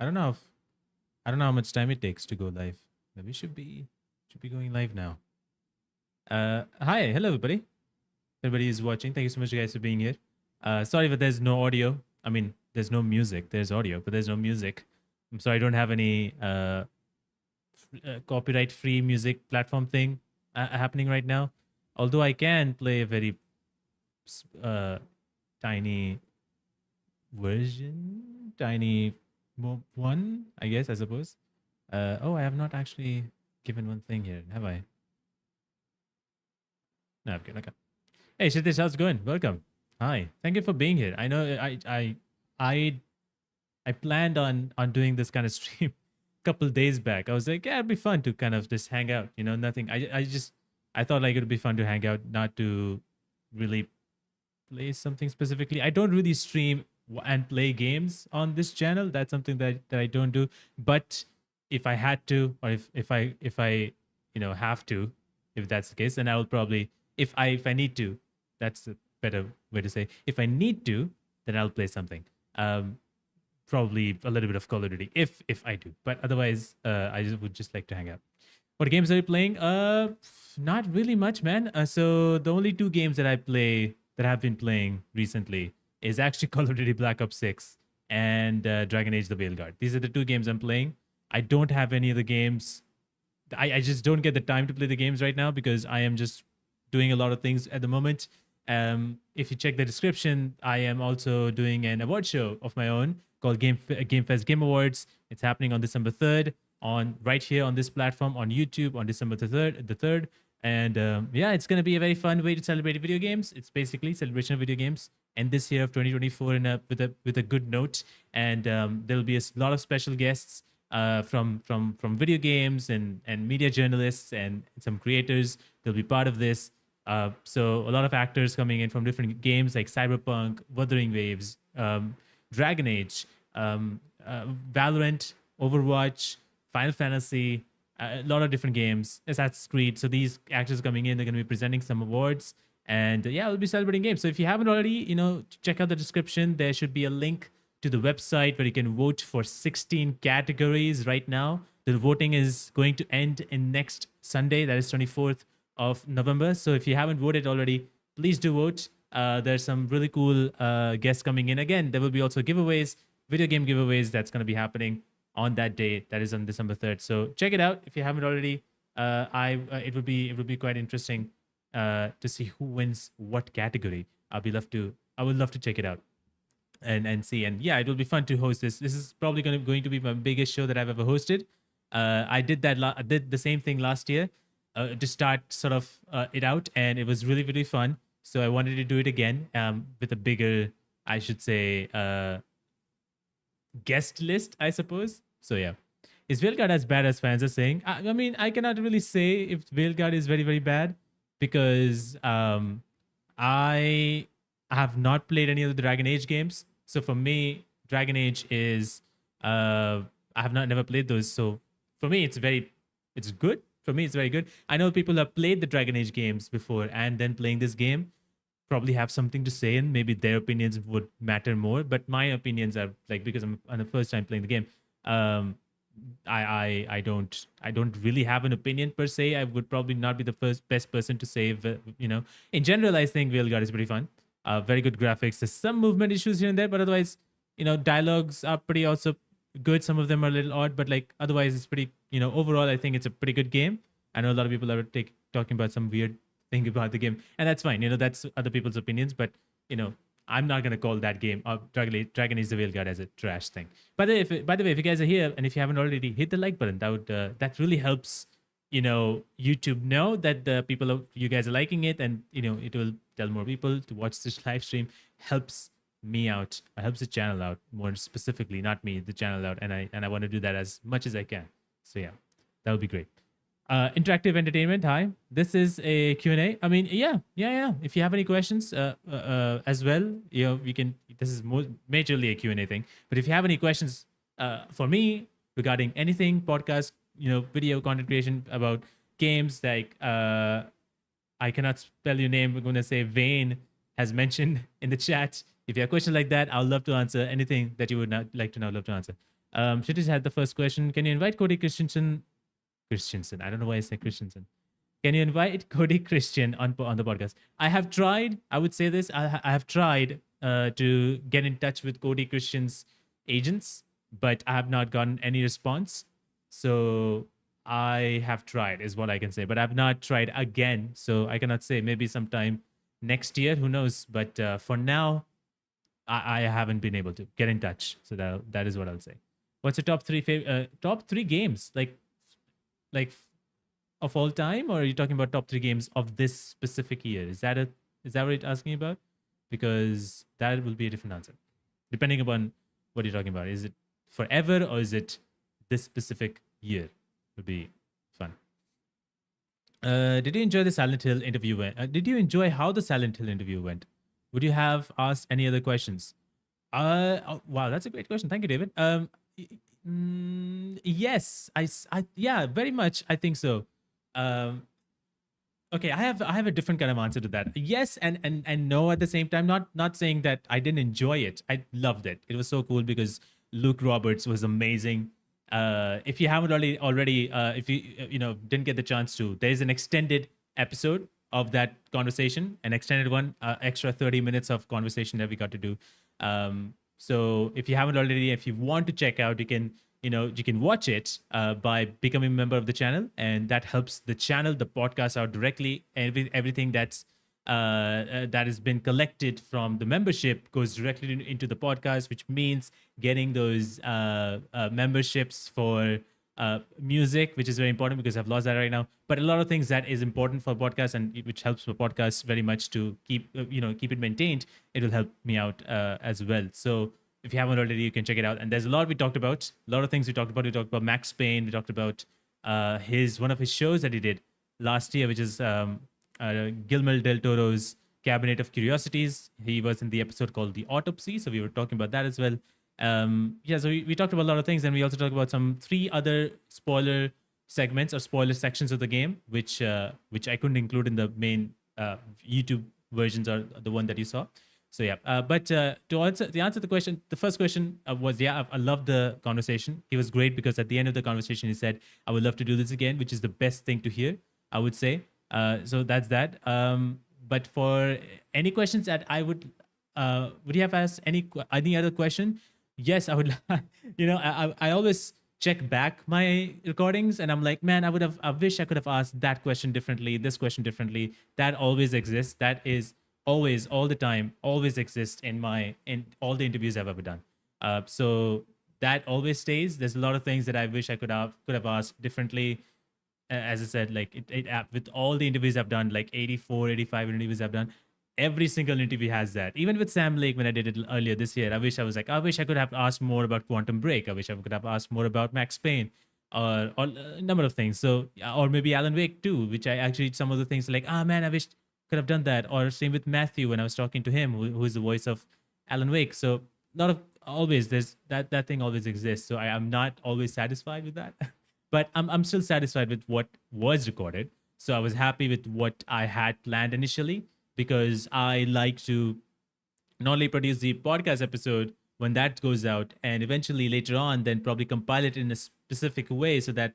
I don't know if I don't know how much time it takes to go live. But we should be going live now. Hi, hello everybody. Everybody is watching. Thank you so much, guys, for being here. Sorry, but there's no audio. I mean, there's no music. There's audio, but there's no music. I'm sorry, I don't have any copyright-free music platform thing happening right now. Although I can play a very uh, tiny version, tiny one, I guess, I suppose. Oh, I have not actually given one thing here, have I? No, I'm good. Okay. Hey, Shitish, how's it going? Welcome. Hi. Thank you for being here. I know I I planned on doing this kind of stream a couple days back. I was like, yeah, it'd be fun to kind of just hang out. Nothing. I thought like it'd be fun to hang out, not to really play something specifically. I don't really stream and play games on this channel. That's something that I don't do. But if I had to, or if I have to, if that's the case, then I will probably if I need to. That's a better way to say. If I need to, then I'll play something. Um, Probably a little bit of Call of Duty if I do. But otherwise, I would just like to hang out. What games are you playing? Not really much, man. So the only two games that I play that I've been playing recently is actually Call of Duty Black Ops 6 and Dragon Age: The Veilguard. These are the two games I'm playing. I don't have any other games. I just don't get the time to play the games right now because I am just doing a lot of things at the moment. If you check the description, I am also doing an award show of my own called GameFest Game Awards. It's happening on December 3rd on right here on this platform on YouTube on December the 3rd. And yeah, it's going to be a very fun way to celebrate video games. It's basically celebration of video games. And this year of 2024 with a good note. And there'll be a lot of special guests from video games and media journalists and some creators. They'll be part of this. So a lot of actors coming in from different games like Cyberpunk, Wuthering Waves, Dragon Age, Valorant, Overwatch, Final Fantasy, a lot of different games, Assassin's Creed. So these actors coming in, they're going to be presenting some awards. And yeah, we'll be celebrating games. So if you haven't already, check out the description. There should be a link to the website where you can vote for 16 categories right now. The voting is going to end in next Sunday, that is 24th of November. So if you haven't voted already, please do vote. There's some really cool guests coming in. Again, there will be also giveaways, video game giveaways that's going to be happening on that day. That is on December 3rd. So check it out if you haven't already. It would be quite interesting to see who wins what category. I would love to check it out and see. And yeah, it will be fun to host this. This is probably going to be my biggest show that I've ever hosted. I did the same thing last year to start sort of it out, and it was really really fun. So I wanted to do it again with a bigger, I should say, guest list, I suppose. So yeah, is Veilguard as bad as fans are saying? I mean, I cannot really say if Veilguard is very very bad because I have not played any of the Dragon Age games. So for me, Dragon Age is I have not never played those. So for me, it's good. For me, it's very good. I know people have played the Dragon Age games before and then playing this game probably have something to say and maybe their opinions would matter more. But my opinions are like because I'm on the first time playing the game. I don't really have an opinion per se. I would probably not be the best person to say. In general, I think Veilguard is pretty fun. Very good graphics. There's some movement issues here and there, but otherwise, dialogues are pretty also good. Some of them are a little odd, but like otherwise, it's pretty. Overall, I think it's a pretty good game. I know a lot of people are talking about some weird thing about the game, and that's fine. That's other people's opinions, but I'm not gonna call that game Dragon Age: The Veilguard as a trash thing. By the way, if you guys are here and if you haven't already, hit the like button. That really helps. YouTube know that the you guys are liking it, and it will tell more people to watch this live stream. Helps me out, helps the channel out more specifically, not me, the channel out, and I want to do that as much as I can. So yeah, that would be great. Interactive entertainment. Hi, this is a Q&A. I mean, yeah. If you have any questions as well, we can. This is majorly a Q&A thing. But if you have any questions for me regarding anything, podcast, video content creation about games, like I cannot spell your name. We're going to say Vane has mentioned in the chat. If you have questions like that, I'll love to answer anything that you would not like to know. Love to answer. Shittish had the first question. Can you invite Cody Christensen? Christensen. I don't know why I said Christensen. Can you invite Cody Christian on the podcast? I have tried. I would say this. I have tried to get in touch with Cody Christian's agents, but I have not gotten any response. So I have tried, is what I can say. But I've not tried again. So I cannot say. Maybe sometime next year. Who knows? But for now, I haven't been able to get in touch. So that is what I'll say. What's your top three games like of all time, or are you talking about top three games of this specific year? Is that what you're asking about? Because that will be a different answer depending upon what you're talking about. Is it forever or is it this specific year? Would be fun. Did you enjoy the Silent Hill interview? Did you enjoy how the Silent Hill interview went? Would you have asked any other questions? Wow, that's a great question. Thank you, David. Yes, yeah, very much. I think so. Um, okay, I have a different kind of answer to that. Yes, and no at the same time. Not saying that I didn't enjoy it. I loved it. It was so cool because Luke Roberts was amazing. If you haven't already, if you didn't get the chance to, there's an extended episode of that conversation, an extended one, extra 30 minutes of conversation that we got to do. So if you haven't already, if you want to check out, you can watch it by becoming a member of the channel, and that helps the channel, the podcast out directly. Everything that has been collected from the membership goes directly into the podcast, which means getting those memberships for music, which is very important because I've lost that right now. But a lot of things that is important for podcasts and which helps for podcasts very much to keep keep it maintained. It will help me out as well. So if you haven't already, you can check it out. And there's a lot we talked about, a lot of things we talked about. We talked about Max Payne. We talked about one of his shows that he did last year, which is Guillermo del Toro's Cabinet of Curiosities. He was in the episode called The Autopsy, so we were talking about that as well. So we talked about a lot of things, and we also talked about some 3 other spoiler segments or spoiler sections of the game, which I couldn't include in the main YouTube versions or the one that you saw. So yeah, but to answer the question, the first question was, yeah, I loved the conversation. He was great because at the end of the conversation, he said, "I would love to do this again," which is the best thing to hear, I would say. So that's that. But for any questions that I would you have asked any other question? Yes, I would. I always check back my recordings, and I'm like, man, I wish I could have asked that question differently, this question differently. That always exists. That is always, all the time, always exists in all the interviews I've ever done. So that always stays. There's a lot of things that I wish I could have asked differently. As I said, like with all the interviews I've done, like 84, 85 interviews I've done, every single interview has that. Even with Sam Lake, when I did it earlier this year, I wish I could have asked more about Quantum Break. I wish I could have asked more about Max Payne, or a number of things. So, or maybe Alan Wake too, which I actually, some of the things like, man, I wish could have done that. Or same with Matthew when I was talking to him, who is the voice of Alan Wake. So a lot of, always there's that thing always exists. So I am not always satisfied with that. But I'm still satisfied with what was recorded. So I was happy with what I had planned initially, because I like to not only produce the podcast episode when that goes out, and eventually later on then probably compile it in a specific way so that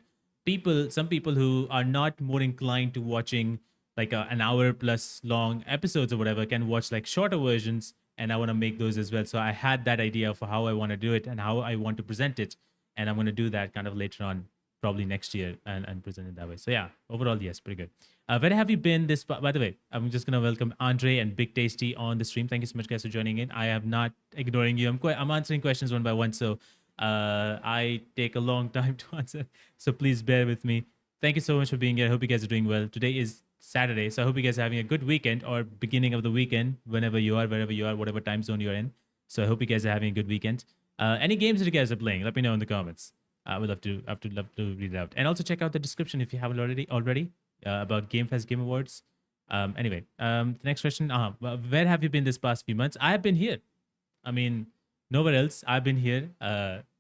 some people who are not more inclined to watching like an hour plus long episodes or whatever can watch like shorter versions, and I want to make those as well. So I had that idea for how I want to do it and how I want to present it, and I'm going to do that kind of later on, probably next year, and present it that way. So yeah, overall, yes, pretty good. Where have you been this, by the way, I'm just going to welcome Andre and Big Tasty on the stream. Thank you so much, guys, for joining in. I am not ignoring you. I'm answering questions one by one. So I take a long time to answer. So please bear with me. Thank you so much for being here. I hope you guys are doing well. Today is Saturday. So I hope you guys are having a good weekend, or beginning of the weekend, wherever you are, wherever you are, whatever time zone you're in. So I hope you guys are having a good weekend. Any games that you guys are playing, let me know in the comments. I would love to read it out. And also check out the description if you haven't already about GameFest Game Awards. Anyway, the next question. Where have you been this past few months? I have been here. I mean, nowhere else. I've been here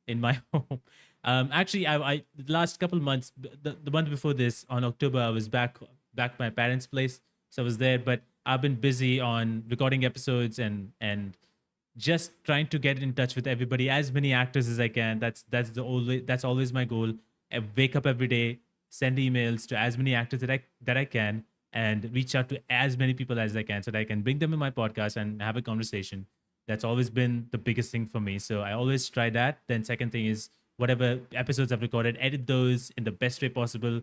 in my home. Actually, I the last couple of months, the month before this, on October, I was back at my parents' place. So I was there, but I've been busy on recording episodes and just trying to get in touch with everybody, as many actors as I can. That's always my goal. I wake up every day, send emails to as many actors that I can, and reach out to as many people as I can so that I can bring them in my podcast and have a conversation. That's always been the biggest thing for me. So I always try that. Then second thing is whatever episodes I've recorded, edit those in the best way possible,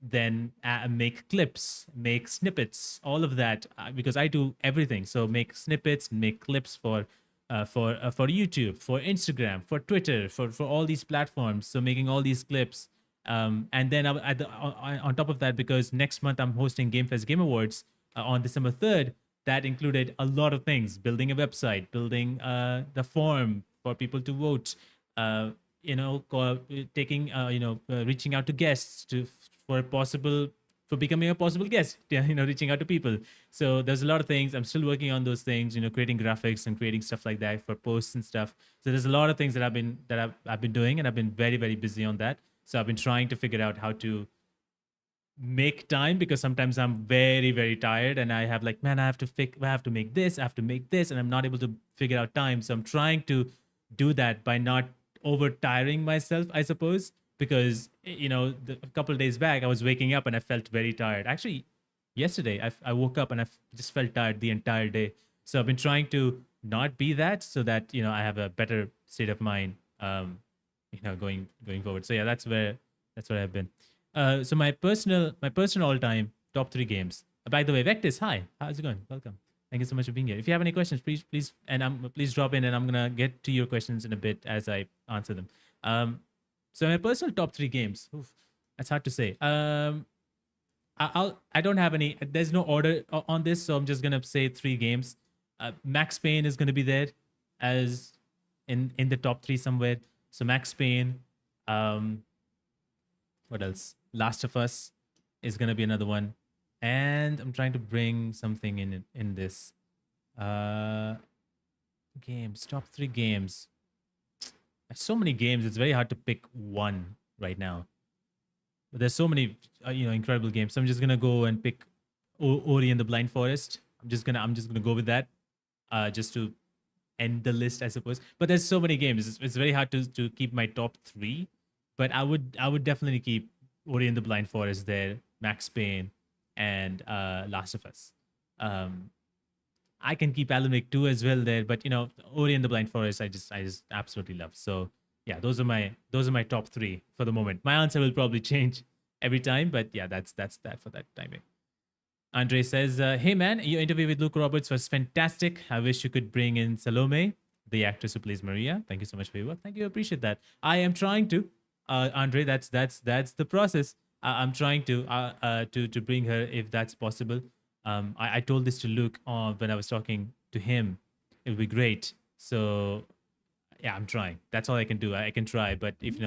then make clips, make snippets, all of that, because I do everything. So make snippets, make clips for YouTube, for Instagram, for Twitter, for all these platforms. So making all these clips, and then on top of that, because next month I'm hosting GameFest Game Awards on December 3rd. That included a lot of things: building a website, building the form for people to vote, uh, taking reaching out to guests to for possible for becoming a possible guest, yeah, reaching out to people. So there's a lot of things. I'm still working on those things, creating graphics and creating stuff like that for posts and stuff. So there's a lot of things that I've been doing, and I've been very, very busy on that. So I've been trying to figure out how to make time, because sometimes I'm very, very tired and I have like, man, I have to make this, I have to make this, and I'm not able to figure out time. So I'm trying to do that by not over tiring myself, I suppose, because a couple of days back I was waking up and I felt very tired. Actually, yesterday I woke up and just felt tired the entire day. So I've been trying to not be that, so that I have a better state of mind, going forward. So yeah, that's where I've been. So my personal all-time top three games. By the way, Vectis, hi, how's it going? Welcome. Thank you so much for being here. If you have any questions, please, and please drop in, and I'm gonna get to your questions in a bit as I answer them. So my personal top three games. Oof, that's hard to say. I don't have any. There's no order on this, so I'm just gonna say three games. Max Payne is gonna be there as in the top three somewhere. So Max Payne. What else? Last of Us is gonna be another one, and I'm trying to bring something in this. Uh, Games, top three games. There's so many games. It's very hard to pick one right now. But there's so many, incredible games. So I'm just gonna go and pick Ori and the Blind Forest. I'm just gonna go with that, just to end the list, I suppose. But there's so many games. It's very hard to keep my top three. But I would definitely keep Ori and the Blind Forest there, Max Payne, and Last of Us. Um, I can keep Alan Wake 2 as well there, but Ori and the Blind Forest, I just absolutely love. So yeah, those are my top three for the moment. My answer will probably change every time, but yeah, that's that for that timing. Andre says, "Hey man, your interview with Luke Roberts was fantastic. I wish you could bring in Salome, the actress who plays Maria. Thank you so much for your work. Thank you, appreciate that. I am trying to, Andre. That's the process. I'm trying to bring her if that's possible. I told this to Luke when I was talking to him. It would be great. So yeah, I'm trying. That's all I can do. I can try, but if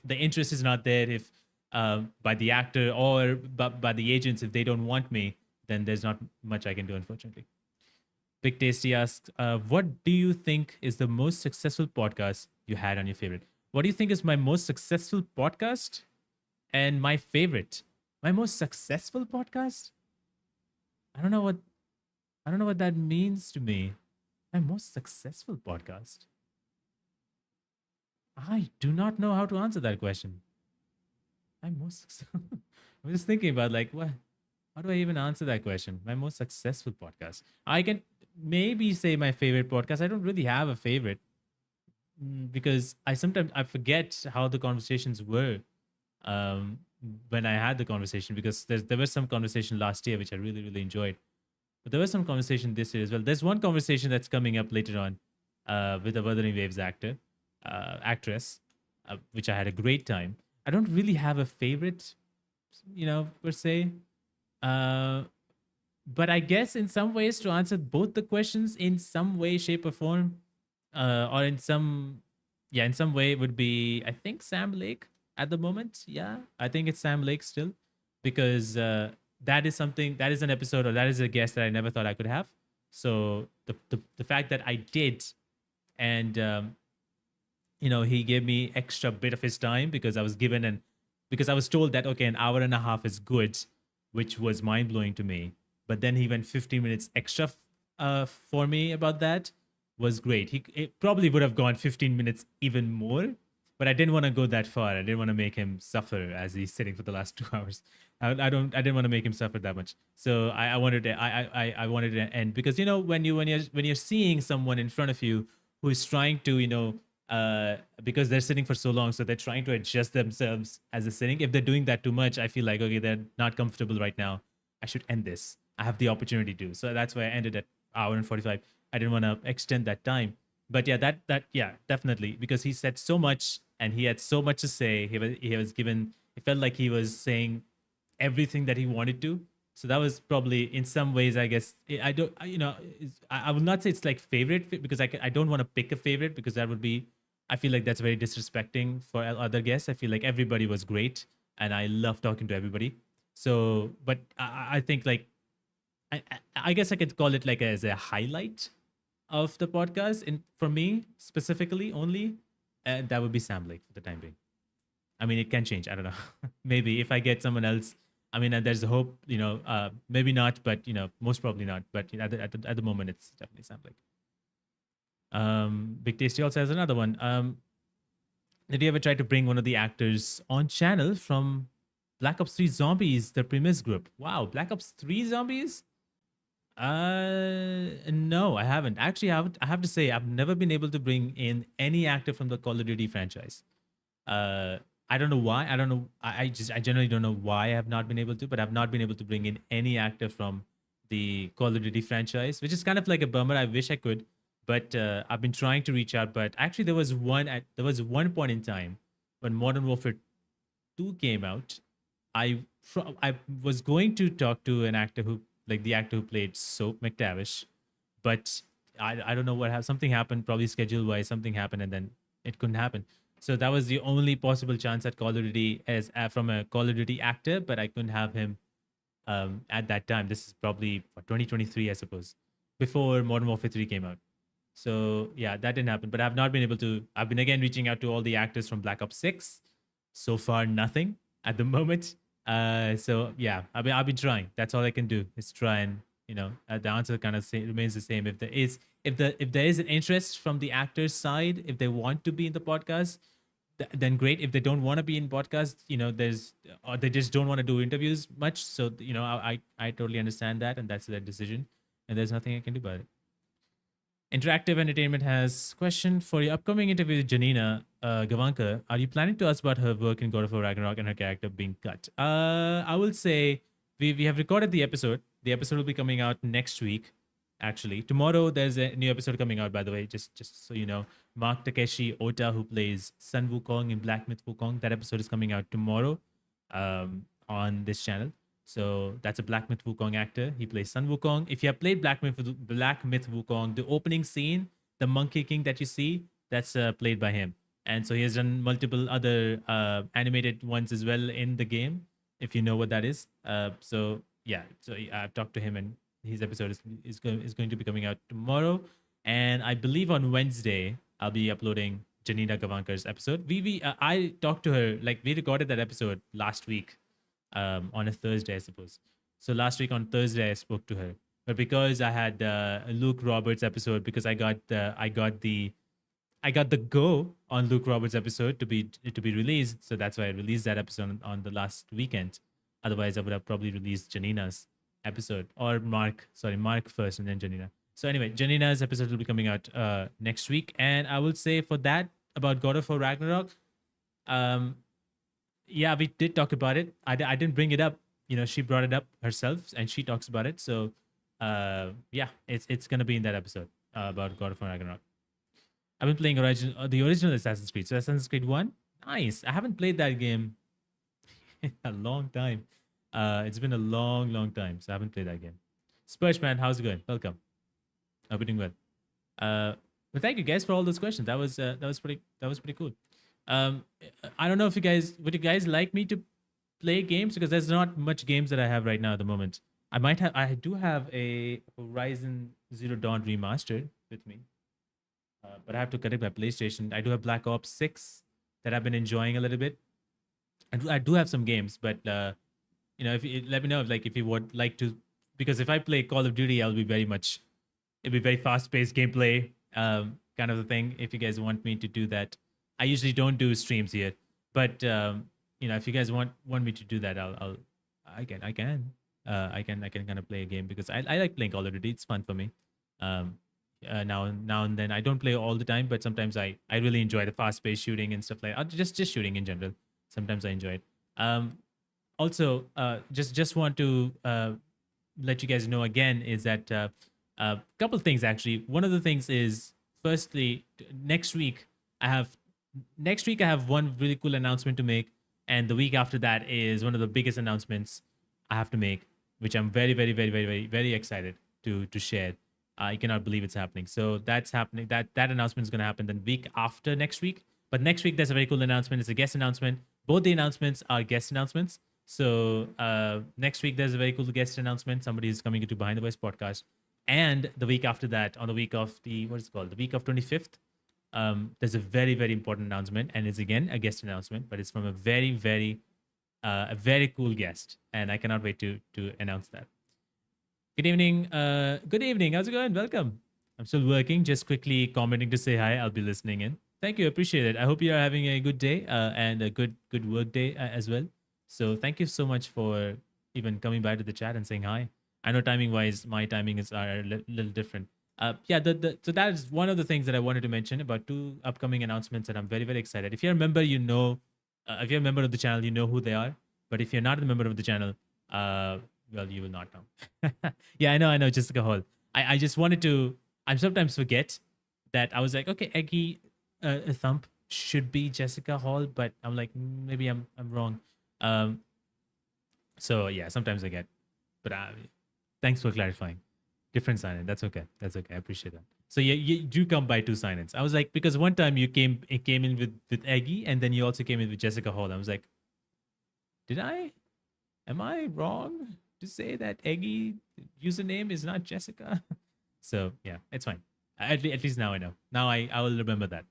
the interest is not there, if by the actor or by the agents, if they don't want me, then there's not much I can do, unfortunately. Big Tasty asks, what do you think is the most successful podcast you had on your favorite? What do you think is my most successful podcast and my favorite? My most successful podcast? I don't know what that means to me. My most successful podcast. I do not know how to answer that question. I'm most successful. I'm just thinking about like what how do I even answer that question? My most successful podcast. I can maybe say my favorite podcast. I don't really have a favorite, because I sometimes I forget how the conversations were, um, when I had the conversation, because there was some conversation last year which I really, really enjoyed. But there was some conversation this year as well. There's one conversation that's coming up later on, with a Wuthering Waves actress, which I had a great time. I don't really have a favorite, per se. Uh, but I guess in some ways, to answer both the questions in some way, shape, or form, or in some way, it would be, I think, Sam Lake at the moment. Yeah, I think it's Sam Lake still, because that is an episode, or that is a guest that I never thought I could have. So the fact that I did, and he gave me extra bit of his time, because I was told that, okay, an hour and a half is good, which was mind blowing to me. But then he went 15 minutes extra for me about that. was great. It probably would have gone 15 minutes even more, but I didn't want to go that far. I didn't want to make him suffer as he's sitting for the last 2 hours. I didn't want to make him suffer that much. So I wanted to, I wanted to end because when you're seeing someone in front of you who is trying to because they're sitting for so long, so they're trying to adjust themselves as they're sitting. If they're doing that too much, I feel like okay, they're not comfortable right now. I should end this. I have the opportunity to. So that's why I ended at hour and 45. I didn't want to extend that time. But yeah, yeah, definitely because he said so much and he had so much to say. He was given. It felt like he was saying everything that he wanted to. So that was probably in some ways, I guess. I don't, I would not say it's like favorite because I don't want to pick a favorite because that would be. I feel like that's very disrespecting for other guests. I feel like everybody was great and I love talking to everybody. So, but I think like I guess I could call it like as a highlight of the podcast. In for me specifically only, that would be Sam Lake for the time being. I mean, it can change. I don't know. Maybe if I get someone else. I mean, there's a hope. Maybe not, but most probably not. But at the moment, it's definitely Sam Lake. Big Tasty also has another one. Did you ever try to bring one of the actors on channel from Black Ops 3 Zombies, the premise group? Wow, Black Ops 3 Zombies? No, I haven't. Actually, I have to say, I've never been able to bring in any actor from the Call of Duty franchise. I don't know why. I don't know. I generally don't know why I have not been able to, but I've not been able to bring in any actor from the Call of Duty franchise, which is kind of like a bummer. I wish I could, but I've been trying to reach out. But actually, there was one point in time when Modern Warfare 2 came out. I was going to talk to an actor who like the actor who played Soap McTavish, but I don't know what happened. Something happened, probably schedule wise. Something happened, and then it couldn't happen. So that was the only possible chance at Call of Duty as from a Call of Duty actor, but I couldn't have him at that time. This is probably for 2023, I suppose, before Modern Warfare 3 came out. So yeah, that didn't happen. But I've not been able to. I've been again reaching out to all the actors from Black Ops 6. So far, nothing at the moment. So yeah, I've been trying. That's all I can do is try and the answer kind of remains the same. If there is an interest from the actors' side, if they want to be in the podcast, then great. If they don't want to be in podcast, there's or they just don't want to do interviews much. So I totally understand that, and that's their decision, and there's nothing I can do about it. Interactive Entertainment has question for your upcoming interview with Janina Gavanka. Are you planning to ask about her work in God of War Ragnarok and her character being cut? I will say we have recorded the episode. The episode will be coming out next week. Actually, tomorrow there's a new episode coming out. By the way, just so you know, Mark Takeshi Ota, who plays Sun Wukong in Black Myth Wukong, that episode is coming out tomorrow on this channel. So that's a Black Myth Wukong actor. He plays Sun Wukong. If you have played Black Myth Wukong, the opening scene, the Monkey King that you see, that's played by him. And so he has done multiple other animated ones as well in the game, if you know what that is. So yeah, so I've talked to him, and his episode is going to be coming out tomorrow. And I believe on Wednesday I'll be uploading Janina Gavankar's episode. I talked to her, like we recorded that episode last week. On a Thursday, I suppose. So last week on Thursday, I spoke to her, but because I had Luke Roberts episode, because I got the go on Luke Roberts episode to be released, so that's why I released that episode on the last weekend. Otherwise, I would have probably released Janina's episode or Mark first and then Janina. So anyway, Janina's episode will be coming out next week, and I will say for that about God of War Ragnarok. Yeah, we did talk about it. I didn't bring it up. She brought it up herself, and she talks about it. So, yeah, it's gonna be in that episode about God of War Ragnarok. I've been playing the original Assassin's Creed. So Assassin's Creed 1, nice. I haven't played that game in a long time. It's been a long, long time, so I haven't played that game. Spurge man, how's it going? Welcome. Hope you're doing well. But thank you guys for all those questions. That was pretty cool. I don't know if you guys like me to play games, because there's not much games that I have right now at the moment. I do have a Horizon Zero Dawn remastered with me, but I have to connect my PlayStation. I do have Black Ops 6 that I've been enjoying a little bit. I do have some games, but if you let me know if you would like to, because if I play Call of Duty, it'll be very fast paced gameplay. kind of a thing. If you guys want me to do that, I usually don't do streams here, but if you guys want me to do that, I can kind of play a game because I like playing Call of Duty. It's fun for me. Um, now and then I don't play all the time, but sometimes I really enjoy the fast paced shooting and stuff like just shooting in general. Sometimes I enjoy it. Also, just want to let you guys know again is that a couple of things actually. One of the things is firstly next week I have one really cool announcement to make, and the week after that is one of the biggest announcements I have to make, which I'm very very very very very very excited to share. I cannot believe it's happening. So that's happening. That announcement is going to happen the week after next week. But next week there's a very cool announcement. It's a guest announcement. Both the announcements are guest announcements. So next week there's a very cool guest announcement. Somebody is coming into Behind the Voice podcast. And the week after that, on the week of what is it called? The week of 25th, there's a very, very important announcement. And it's again a guest announcement, but it's from a very, very, a very cool guest. And I cannot wait to announce that. Good evening. Good evening. How's it going? Welcome. I'm still working, just quickly commenting to say hi. I'll be listening in. Thank you. Appreciate it. I hope you are having a good day and a good work day as well. So thank you so much for even coming by to the chat and saying hi. I know timing wise, my timing is are a little different. Yeah, so that is one of the things that I wanted to mention about two upcoming announcements that I'm very very excited. If you're a member, you know, if you're a member of the channel, you know who they are. But if you're not a member of the channel, well, you will not know. Yeah, I know, Jessica Hall. I just wanted to. I sometimes forget that I was like, okay, Eggy Thump should be Jessica Hall, but I'm like, maybe I'm wrong. So yeah, sometimes I get, but thanks for clarifying. Different sign-in. That's okay. That's okay. I appreciate that. So yeah, you do come by two sign-ins. I was like, because one time it came in with Eggy, and then you also came in with Jessica Hall. I was like, am I wrong to say that Eggy username is not Jessica? So yeah, it's fine. At least now I know. Now I will remember that.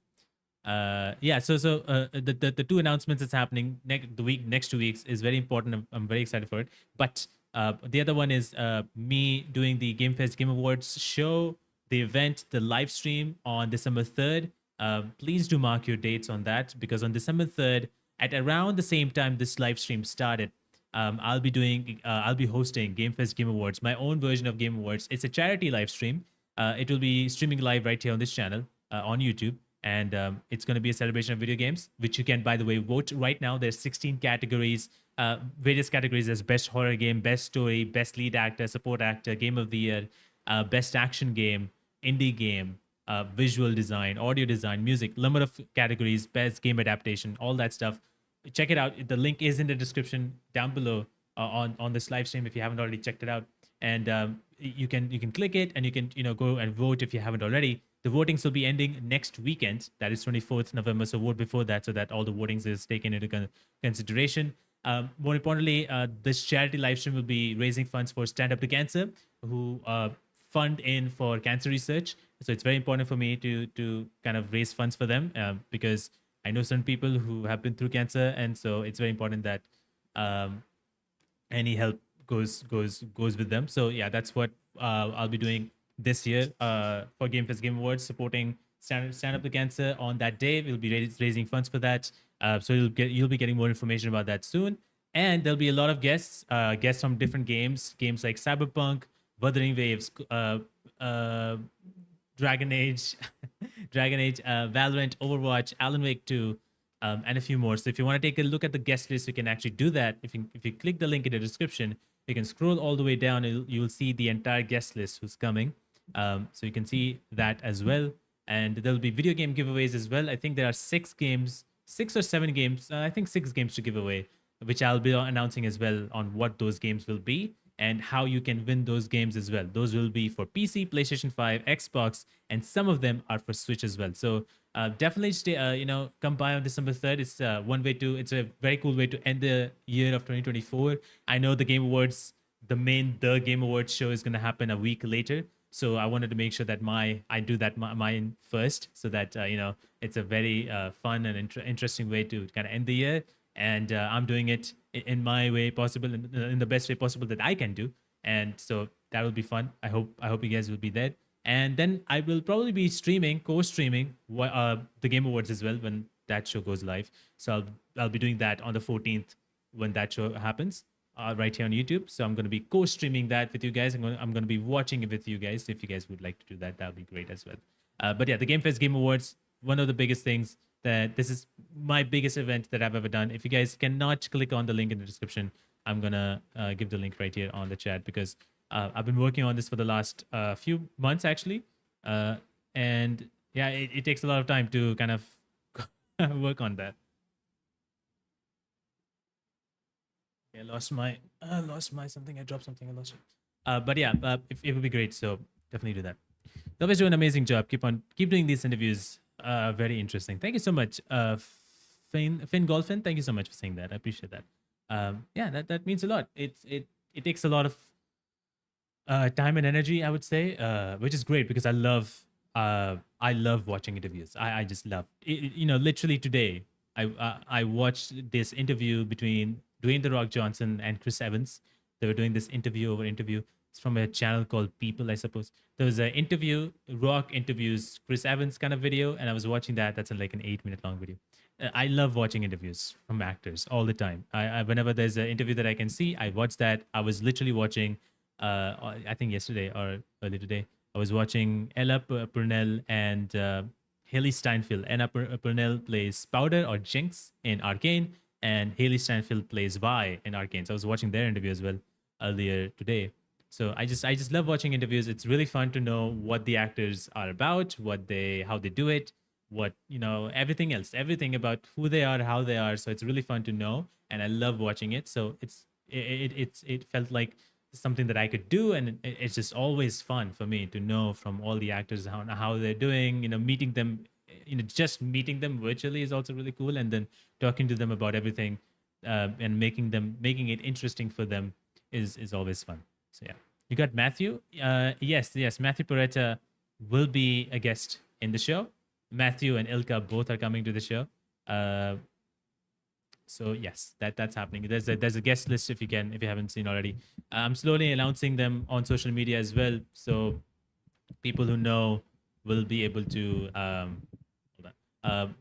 Yeah. So the two announcements that's happening next 2 weeks is very important. I'm very excited for it. But the other one is me doing the GameFest Game Awards show, the event, the live stream on December 3rd. Please do mark your dates on that because on December 3rd, at around the same time this live stream started, I'll be hosting GameFest Game Awards, my own version of Game Awards. It's a charity live stream. It will be streaming live right here on this channel on YouTube. And it's going to be a celebration of video games, which you can, by the way, vote right now. There's 16 categories, various categories. There's best horror game, best story, best lead actor, support actor, game of the year, best action game, indie game, visual design, audio design, music, number of categories, best game adaptation, all that stuff. Check it out. The link is in the description down below on this live stream if you haven't already checked it out. And you can click it and you can go and vote if you haven't already. The votings will be ending next weekend. That is 24th November. So vote before that so that all the votings is taken into consideration. More importantly, this charity live stream will be raising funds for Stand Up to Cancer, who fund in for cancer research. So it's very important for me to kind of raise funds for them because I know some people who have been through cancer, and so it's very important that any help goes with them. So yeah, that's what I'll be doing this year for GameFest Game Awards, supporting Stand Up to Cancer on that day. We'll be raising funds for that. So you'll be getting more information about that soon. And there'll be a lot of guests from different games like Cyberpunk, Wuthering Waves, Dragon Age, Valorant, Overwatch, Alan Wake 2, and a few more. So if you want to take a look at the guest list, you can actually do that. If you click the link in the description, you can scroll all the way down and you'll see the entire guest list who's coming. So you can see that as well. And there'll be video game giveaways as well. I think there are 6 or 7 games. I think 6 games to give away, which I'll be announcing as well on what those games will be and how you can win those games as well. Those will be for PC, PlayStation 5, Xbox, and some of them are for Switch as well. So definitely stay, come by on December 3rd. It's it's a very cool way to end the year of 2024. I know the Game Awards, the Game Awards show is going to happen a week later. So I wanted to make sure that I do that mine first, so that it's a very fun and interesting way to kind of end the year. And I'm doing it in my way possible, in the best way possible that I can do. And so that will be fun. I hope you guys will be there. And then I will probably be streaming, co-streaming the Game Awards as well when that show goes live. So I'll be doing that on the 14th when that show happens, right here on YouTube. So I'm going to be co-streaming that with you guys. I'm going to be watching it with you guys. If you guys would like to do that, that'll be great as well. But yeah, the GameFest Game Awards, one of the biggest things that this is my biggest event that I've ever done. If you guys cannot click on the link in the description, I'm gonna give the link right here on the chat because I've been working on this for the last few months actually, uh, and yeah, it takes a lot of time to kind of work on that. I lost my something. I dropped something. I lost it. But yeah, it would be great. So definitely do that. You always do an amazing job. Keep doing these interviews. Very interesting. Thank you so much, Finn Golfin. Thank you so much for saying that. I appreciate that. Yeah, that means a lot. It takes a lot of time and energy, I would say, which is great because I love watching interviews. I just love you know, literally today I watched this interview between Dwayne the Rock Johnson and Chris Evans. They were doing this interview over interview. It's from a channel called People, I suppose. There was an interview, Rock interviews Chris Evans kind of video, and I was watching that. That's like an 8-minute long video. I love watching interviews from actors all the time. Whenever there's an interview that I can see, I watch that. I was literally watching, I think yesterday or earlier today, I was watching Ella Purnell and Haley Steinfeld. Ella Purnell plays Powder or Jinx in Arcane, and Haley Steinfeld plays Vi in Arcane. So I was watching their interview as well earlier today. So I just love watching interviews. It's really fun to know what the actors are about, how they do it, what, you know, everything else, everything about who they are, how they are. So it's really fun to know, and I love watching it. So it felt like something that I could do, and it's just always fun for me to know from all the actors how they're doing. You know, meeting them, you know, just meeting them virtually is also really cool, and then talking to them about everything, and making it interesting for them is always fun. So yeah, you got Matthew. Yes, Matthew Peretta will be a guest in the show. Matthew and Ilka both are coming to the show. So yes, that's happening. There's a guest list if you haven't seen already. I'm slowly announcing them on social media as well, so people who know will be able to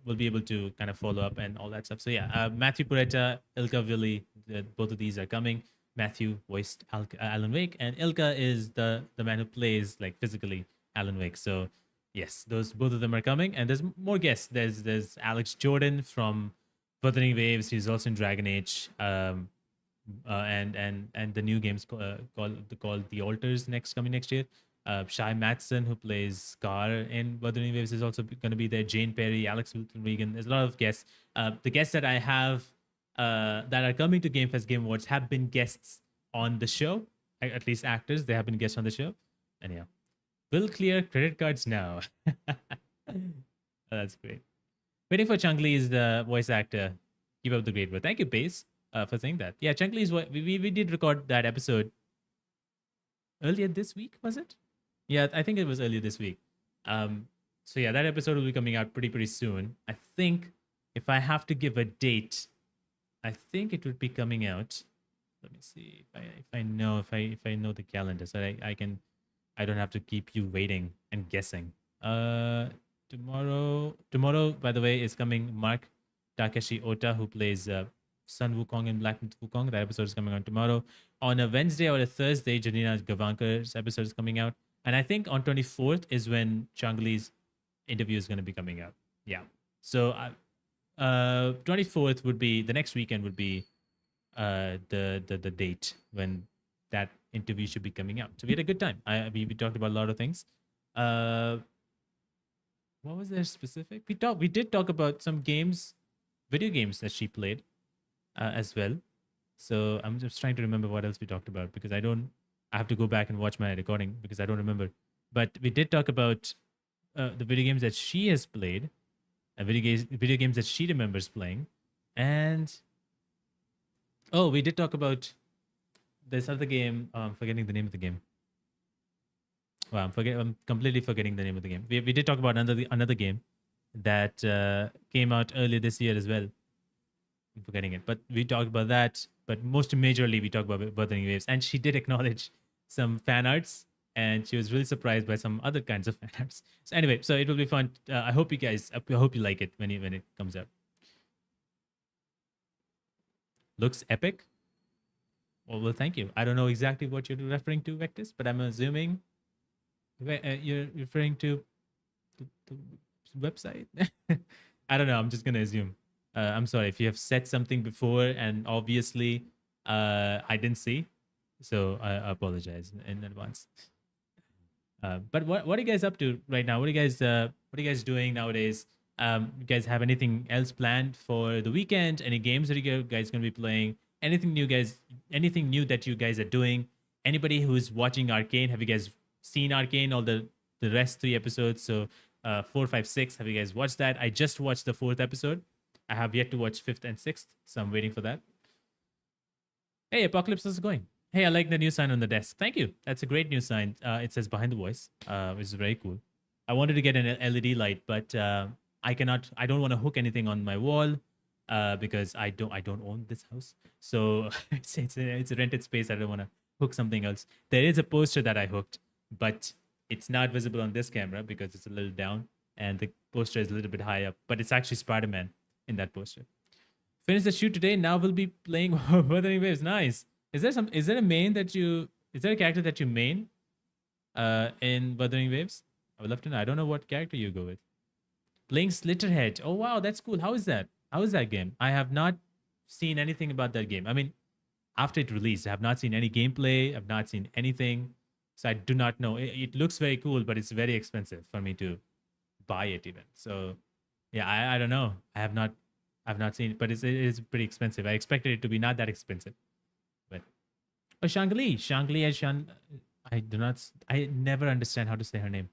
will be able to kind of follow up and all that stuff. So yeah, Matthew Peretta, Ilka Villi, both of these are coming. Matthew voiced Alan Wake, and Ilka is the man who plays like physically Alan Wake. So yes, those both of them are coming, and there's more guests. There's Alex Jordan from Wuthering Waves. He's also in Dragon Age, and the new games called The Altars coming next year. Shai Matson, who plays Scar in Wuthering Waves, is also going to be there. Jane Perry, Alex Wilton Regan. There's a lot of guests. The guests that I have that are coming to GameFest Game Awards have been guests on the show, at least actors. They have been guests on the show. And yeah, will clear credit cards now. That's great. Waiting for Chung Lee's the voice actor. Keep up the great work. Thank you, Pace, for saying that. Yeah, Chung Lee's we did record that episode earlier this week, was it? Yeah, I think it was earlier this week. So yeah, that episode will be coming out pretty soon. I think if I have to give a date, I think it would be coming out. Let me see if I know the calendar, so I don't have to keep you waiting and guessing. Tomorrow, by the way, is coming Mark Takeshi Ota, who plays Sun Wukong in Black Myth Wukong. That episode is coming on tomorrow. On a Wednesday or a Thursday, Janina Gavankar's episode is coming out. And I think on 24th is when Chung Lee's interview is going to be coming out. Yeah. So 24th would be, the next weekend would be the date when that interview should be coming out. So we had a good time. We talked about a lot of things. What was there specific? We did talk about some video games that she played as well. So I'm just trying to remember what else we talked about, because I have to go back and watch my recording because I don't remember. But we did talk about the video games that she has played, video games that she remembers playing, and we did talk about this other game. I'm forgetting the name of the game. Well, I'm completely forgetting the name of the game. We did talk about another game that came out earlier this year as well. I'm forgetting it, but we talked about that. But most majorly, we talked about Wuthering Waves, and she did acknowledge some fan arts and she was really surprised by some other kinds of fan arts. So anyway, so it will be fun. I hope you guys, I hope you like it when it comes out. Looks epic. Well, thank you. I don't know exactly what you're referring to, Vectus, but I'm assuming you're referring to the website. I don't know. I'm just gonna assume. I'm sorry if you have said something before, and obviously, I didn't see, so I apologize in advance. But what are you guys up to right now? What are you guys doing nowadays? You guys have anything else planned for the weekend? Any games that you guys gonna be playing? Anything new, guys? Anything new that you guys are doing? Anybody who's watching Arcane? Have you guys seen Arcane? All the rest 3 episodes. So 4, 5, 6. Have you guys watched that? I just watched the 4th episode. I have yet to watch 5th and 6th, so I'm waiting for that. Hey, Apocalypse, how's it going? Hey, I like the new sign on the desk. Thank you. That's a great new sign. It says behind the voice, which is very cool. I wanted to get an LED light, but I cannot. I don't want to hook anything on my wall because I don't own this house. So it's a rented space. I don't want to hook something else. There is a poster that I hooked, but it's not visible on this camera because it's a little down, and the poster is a little bit high up. But it's actually Spider-Man in that poster. Finish the shoot today. Now we'll be playing Wuthering Waves. Nice. Is there a main that you is there a character that you main in Wuthering Waves? I would love to know. I don't know what character you go with. Playing Slitterhead. Oh wow, that's cool. How is that? How is that game? I have not seen anything about that game. I mean, after it released, I have not seen any gameplay. I've not seen anything. So I do not know. It looks very cool, but it's very expensive for me to buy it even. So yeah, I don't know. I've not seen it, but it is pretty expensive. I expected it to be not that expensive. But oh, Shangli and Shan. I do not. I never understand how to say her name.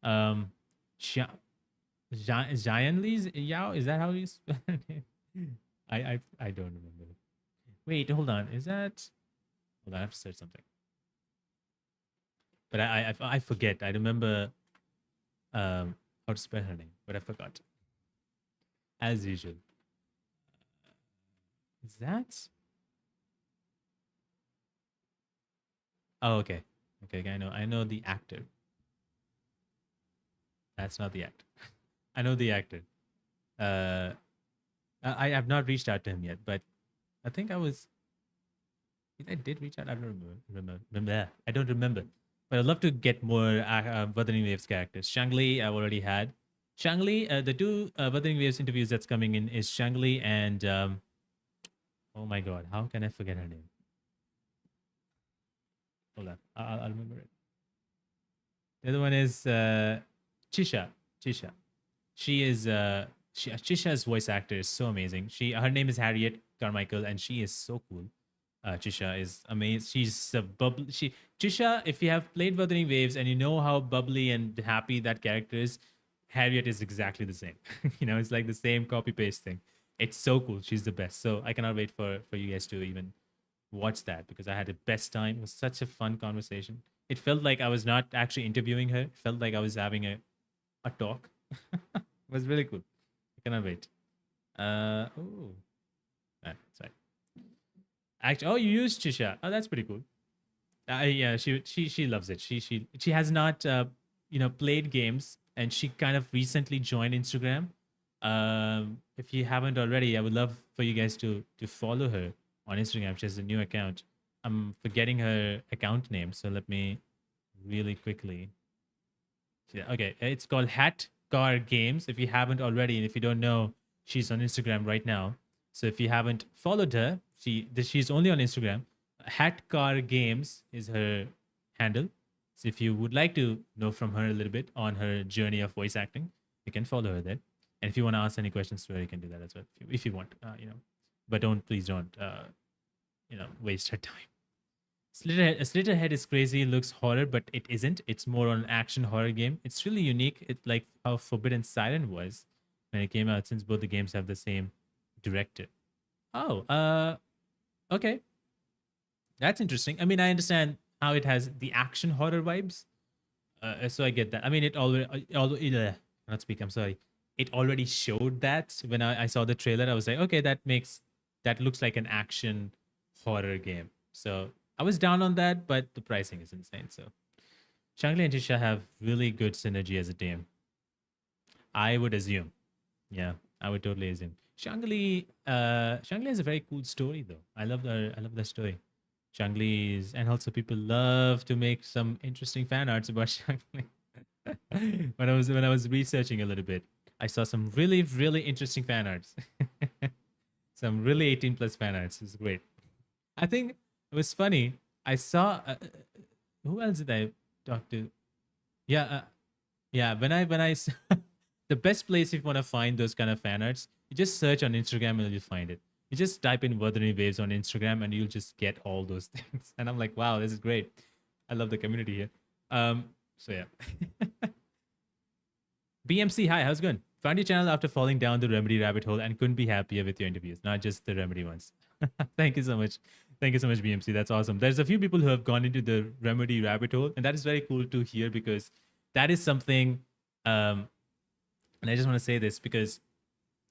Um, Jianli's Yao. Is that how you spell her name? I don't remember. Wait, hold on. Is that? Hold on, I have to search something. But I forget. I remember how to spell her name, but I forgot. As usual. Is that? Oh, okay. Okay, I know the actor. That's not the actor. I know the actor. I have not reached out to him yet, but I think I was. I did reach out. I don't remember. I don't remember. But I'd love to get more Wuthering Waves characters. Shangli, I've already had. Shangli, the two Wuthering Waves interviews that's coming in is Shangli and oh my god, how can I forget her name? Hold on, I'll remember it. The other one is Chisha. Chisha. She is Chisha's voice actor is so amazing. Her name is Harriet Carmichael, and she is so cool. Chisha is amazing. She's a bubbly. Chisha, if you have played Wuthering Waves and you know how bubbly and happy that character is, Harriet is exactly the same. It's like the same copy paste thing. It's so cool. She's the best. So I cannot wait for you guys to even watch that because I had the best time. It was such a fun conversation. It felt like I was not actually interviewing her. It felt like I was having a talk. It was really cool. I cannot wait. Sorry. Actually, oh, you used Chisha. Oh, that's pretty cool. Yeah, she loves it. She has not played games, and she kind of recently joined Instagram. If you haven't already, I would love for you guys to follow her on Instagram. She has a new account. I'm forgetting her account name, so let me really quickly. Yeah, okay, it's called Hat Car Games. If you haven't already, and if you don't know, she's on Instagram right now. So if you haven't followed her, she's only on Instagram. Hat Car Games is her handle. So if you would like to know from her a little bit on her journey of voice acting, you can follow her there. And if you want to ask any questions to her, you can do that as well if you want. But please don't waste her time. Slitterhead is crazy. It looks horror, but it isn't. It's more on an action horror game. It's really unique. It's like how Forbidden Siren was when it came out, since both the games have the same director. Oh, okay. That's interesting. I mean, I understand how it has the action horror vibes. So I get that. I mean, not speak. I'm sorry. It already showed that when I saw the trailer. I was like, okay, that looks like an action horror game. So I was down on that, but the pricing is insane. So Shangli and Tisha have really good synergy as a team. I would assume. Yeah, I would totally assume. Shangli has a very cool story though. I love the story. Shangli is, and also people love to make some interesting fan arts about Shangli. When I was researching a little bit, I saw some really interesting fan arts. Some really 18 plus fan arts. It's great. I think it was funny. I saw who else did I talk to? Yeah, yeah. The best place if you want to find those kind of fan arts, you just search on Instagram and you'll find it. You just type in Wuthering Waves on Instagram and you'll just get all those things. And I'm like, wow, this is great. I love the community here. So yeah. BMC, hi, how's it going? Found your channel after falling down the Remedy rabbit hole and couldn't be happier with your interviews, not just the Remedy ones. Thank you so much. Thank you so much, BMC. That's awesome. There's a few people who have gone into the Remedy rabbit hole, and that is very cool to hear because that is something. And I just want to say this because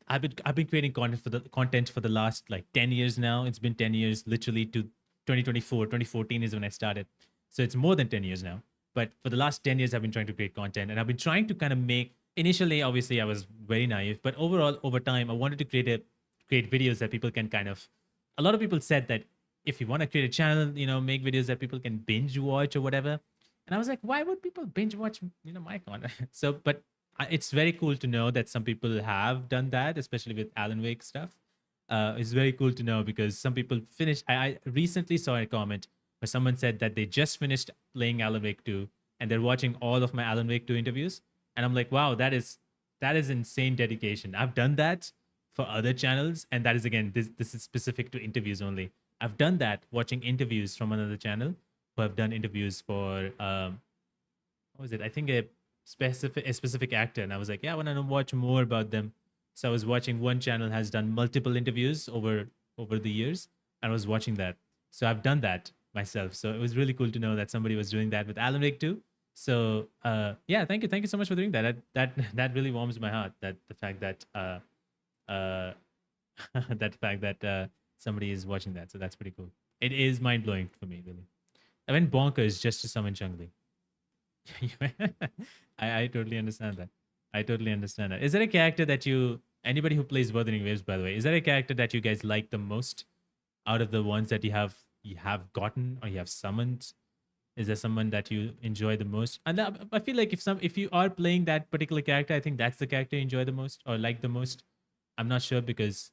I've been creating content for the last like 10 years now. It's been 10 years, literally to 2024. 2014 is when I started, so it's more than 10 years now. But for the last 10 years, I've been trying to create content, and I've been trying to kind of make. Initially, obviously, I was very naive, but overall, over time, I wanted to create videos that people can kind of. A lot of people said that if you want to create a channel, make videos that people can binge watch or whatever. And I was like, why would people binge watch, my content? So, but it's very cool to know that some people have done that, especially with Alan Wake stuff. It's very cool to know because some people finished. I recently saw a comment where someone said that they just finished playing Alan Wake 2 and they're watching all of my Alan Wake 2 interviews. And I'm like, wow, that is insane dedication. I've done that for other channels, and that is again, this is specific to interviews only. I've done that watching interviews from another channel who have done interviews for what was it? I think a specific actor, and I was like, yeah, I want to watch more about them. So I was watching one channel has done multiple interviews over the years, and I was watching that. So I've done that myself. So it was really cool to know that somebody was doing that with Alan Wake too. So yeah, thank you so much for doing that. That really warms my heart. That the fact that uh, that fact that somebody is watching that. So that's pretty cool. It is mind blowing for me, really. I went bonkers just to summon Chungli. I totally understand that. I totally understand that. Is there a character that anybody who plays Wuthering Waves, by the way, is there a character that you guys like the most out of the ones that you have gotten or you have summoned? Is there someone that you enjoy the most? And I feel like if you are playing that particular character, I think that's the character you enjoy the most or like the most. I'm not sure because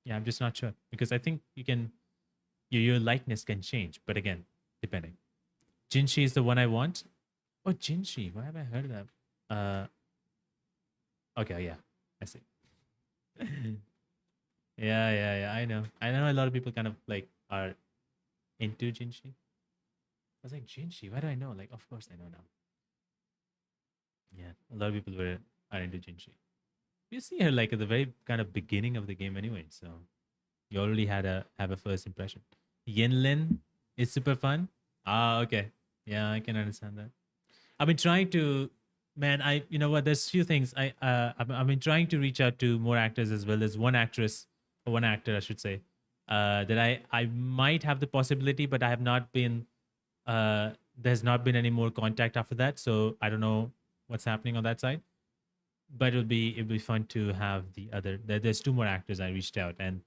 yeah, I'm just not sure because I think your likeness can change, but again, depending. Jinshi is the one I want. Oh, Jinshi. Why have I heard of that? Okay, yeah. I see. Yeah. I know. I know a lot of people kind of like are into Jinshi. I was like, Jinshi, why do I know? Like, of course I know now. Yeah. A lot of people are into Jinshi. You see her like at the very kind of beginning of the game anyway, so you already have a first impression. Yinlin is super fun. Ah, okay. Yeah, I can understand that. I've been trying to, man. You know what? There's few things. I've been trying to reach out to more actors as well as one actress or one actor, I should say. That I might have the possibility, but I have not been. There's not been any more contact after that, so I don't know what's happening on that side. But it'll be fun to have the other. There's two more actors I reached out, and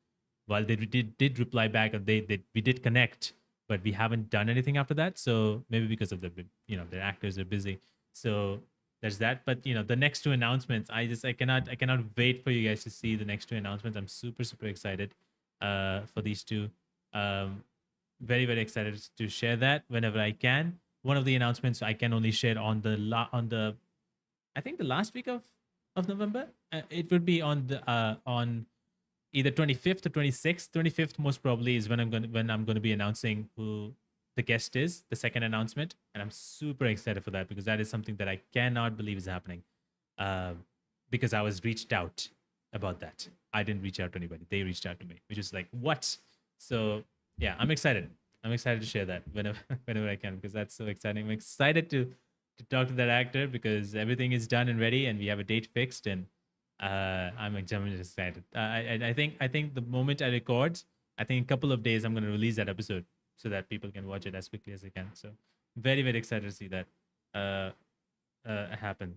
while they did reply back, and they we did connect, but we haven't done anything after that. So maybe because of their actors are busy. So there's that. But the next two announcements, I cannot wait for you guys to see the next two announcements. I'm super excited for these two. Very excited to share that whenever I can. One of the announcements I can only share on the I think the last week of November. It would be on either 25th or 26th. 25th most probably is when I'm going to be announcing who the guest is, the second announcement, and I'm super excited for that because that is something that I cannot believe is happening. Uh, because I was reached out about that. I didn't reach out to anybody. They reached out to me, which is like what? So yeah, I'm excited. I'm excited to share that whenever whenever I can because that's so exciting. I'm excited to talk to that actor because everything is done and ready and we have a date fixed and I'm extremely excited. I think the moment I record, I think a couple of days I'm going to release that episode so that people can watch it as quickly as they can. So Very, very excited to see that uh, happen.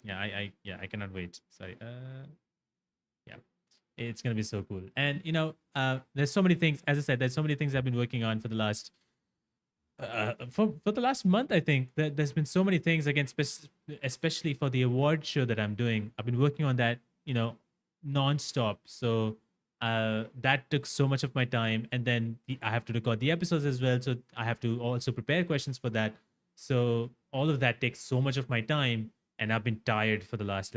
Yeah, I cannot wait. Sorry. Yeah, it's gonna be so cool. And there's so many things. As I said, there's so many things I've been working on for the last for the last month. I think that there's been so many things again, especially for the award show that I'm doing. I've been working on that, nonstop. So that took so much of my time, and then I have to record the episodes as well. So I have to also prepare questions for that. So all of that takes so much of my time, and I've been tired for the last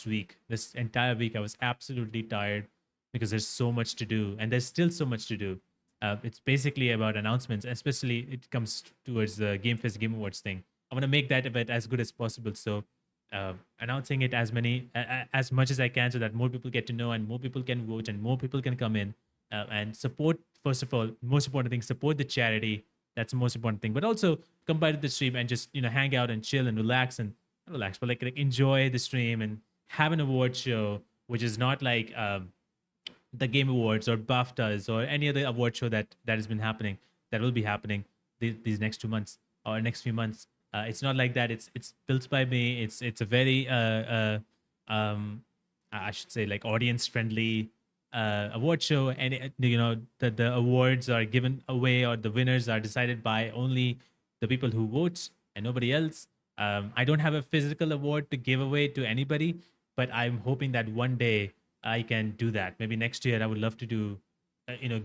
week. This entire week, I was absolutely tired because there's so much to do, and there's still so much to do. It's basically about announcements, especially it comes towards the GameFest Game Awards thing. I want to make that event as good as possible. So announcing it as much as I can, so that more people get to know and more people can vote and more people can come in and support. First of all, most important thing, support the charity. That's the most important thing. But also come by to the stream and just hang out and chill and relax and not relax, but like enjoy the stream and have an award show, which is not like the Game Awards or BAFTAs or any other award show that has been happening, that will be happening these next 2 months or next few months. It's not like that. It's built by me. It's a very I should say like audience friendly award show, and the awards are given away or the winners are decided by only the people who vote and nobody else. I don't have a physical award to give away to anybody, but I'm hoping that one day I can do that. Maybe next year I would love to do,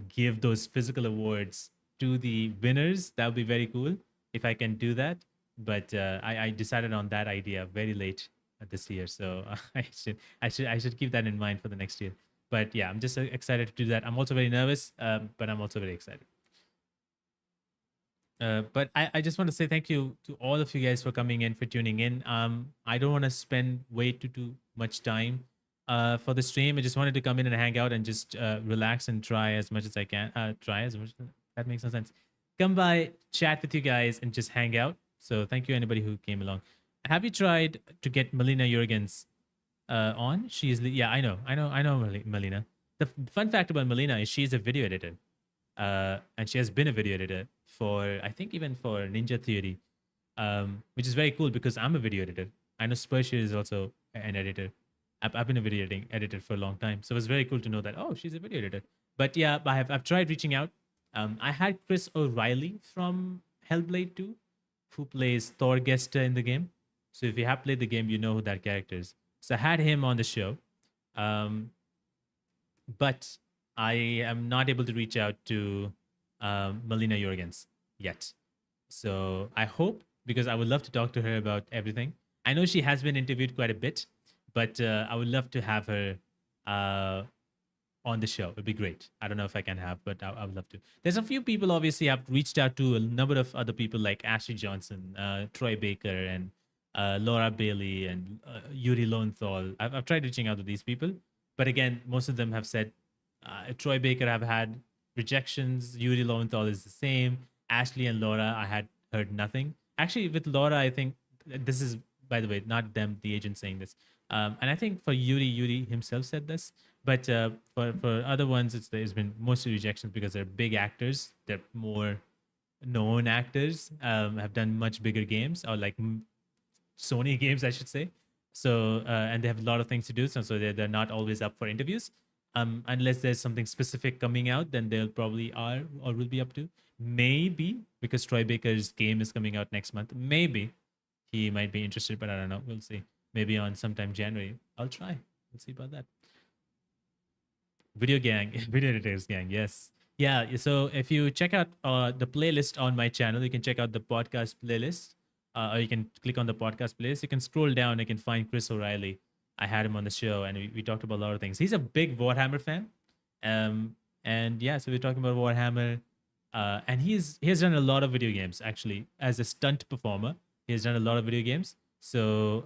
give those physical awards to the winners. That would be very cool if I can do that. But I decided on that idea very late this year, so I should keep that in mind for the next year. But yeah, I'm just excited to do that. I'm also very nervous, but I'm also very excited. But I just want to say thank you to all of you guys for coming in, for tuning in. I don't want to spend way too much time for the stream. I just wanted to come in and hang out and just relax and try as much as I can. Try as much. That makes no sense. Come by, chat with you guys, and just hang out. So thank you anybody who came along. Have you tried to get Melina Jurgens on? She's yeah, I know Melina. The fun fact about Melina is she's a video editor, and she has been a video editor for I think even for Ninja Theory, which is very cool because I'm a video editor. I know Spershir is also an editor. I've been a video editor for a long time, so it was very cool to know that she's a video editor. But yeah, I've tried reaching out. I had Chris O'Reilly from Hellblade 2, who plays Thor Gester in the game. So if you have played the game, you know who that character is. So I had him on the show, but I am not able to reach out to Melina Jorgens yet. So I hope, because I would love to talk to her about everything. I know she has been interviewed quite a bit, but I would love to have her on the show. It'd be great. I don't know if I can have, but I would love to. There's a few people, obviously, I've reached out to a number of other people like Ashley Johnson, Troy Baker, and Laura Bailey, and Yuri Lowenthal. I've tried reaching out to these people, but again, most of them have said Troy Baker have had rejections. Yuri Lowenthal is the same. Ashley and Laura, I had heard nothing. Actually, with Laura, I think this is, by the way, not them, the agent saying this. And I think for Yuri himself said this. But for other ones, there's been mostly rejections because they're big actors. They're more known actors, have done much bigger games, or like Sony games, I should say. So and they have a lot of things to do, so they're not always up for interviews. Unless there's something specific coming out, then they'll probably are or will be up to. Maybe because Troy Baker's game is coming out next month. Maybe he might be interested, but I don't know. We'll see. Maybe on sometime January. I'll try. We'll see about that. Video gang, video editors gang. Yes. Yeah. So if you check out the playlist on my channel, you can check out the podcast playlist, or you can click on the podcast playlist. You can scroll down. You can find Chris O'Reilly. I had him on the show, and we talked about a lot of things. He's a big Warhammer fan, and yeah, so we're talking about Warhammer, and he has done a lot of video games actually as a stunt performer. He has done a lot of video games, so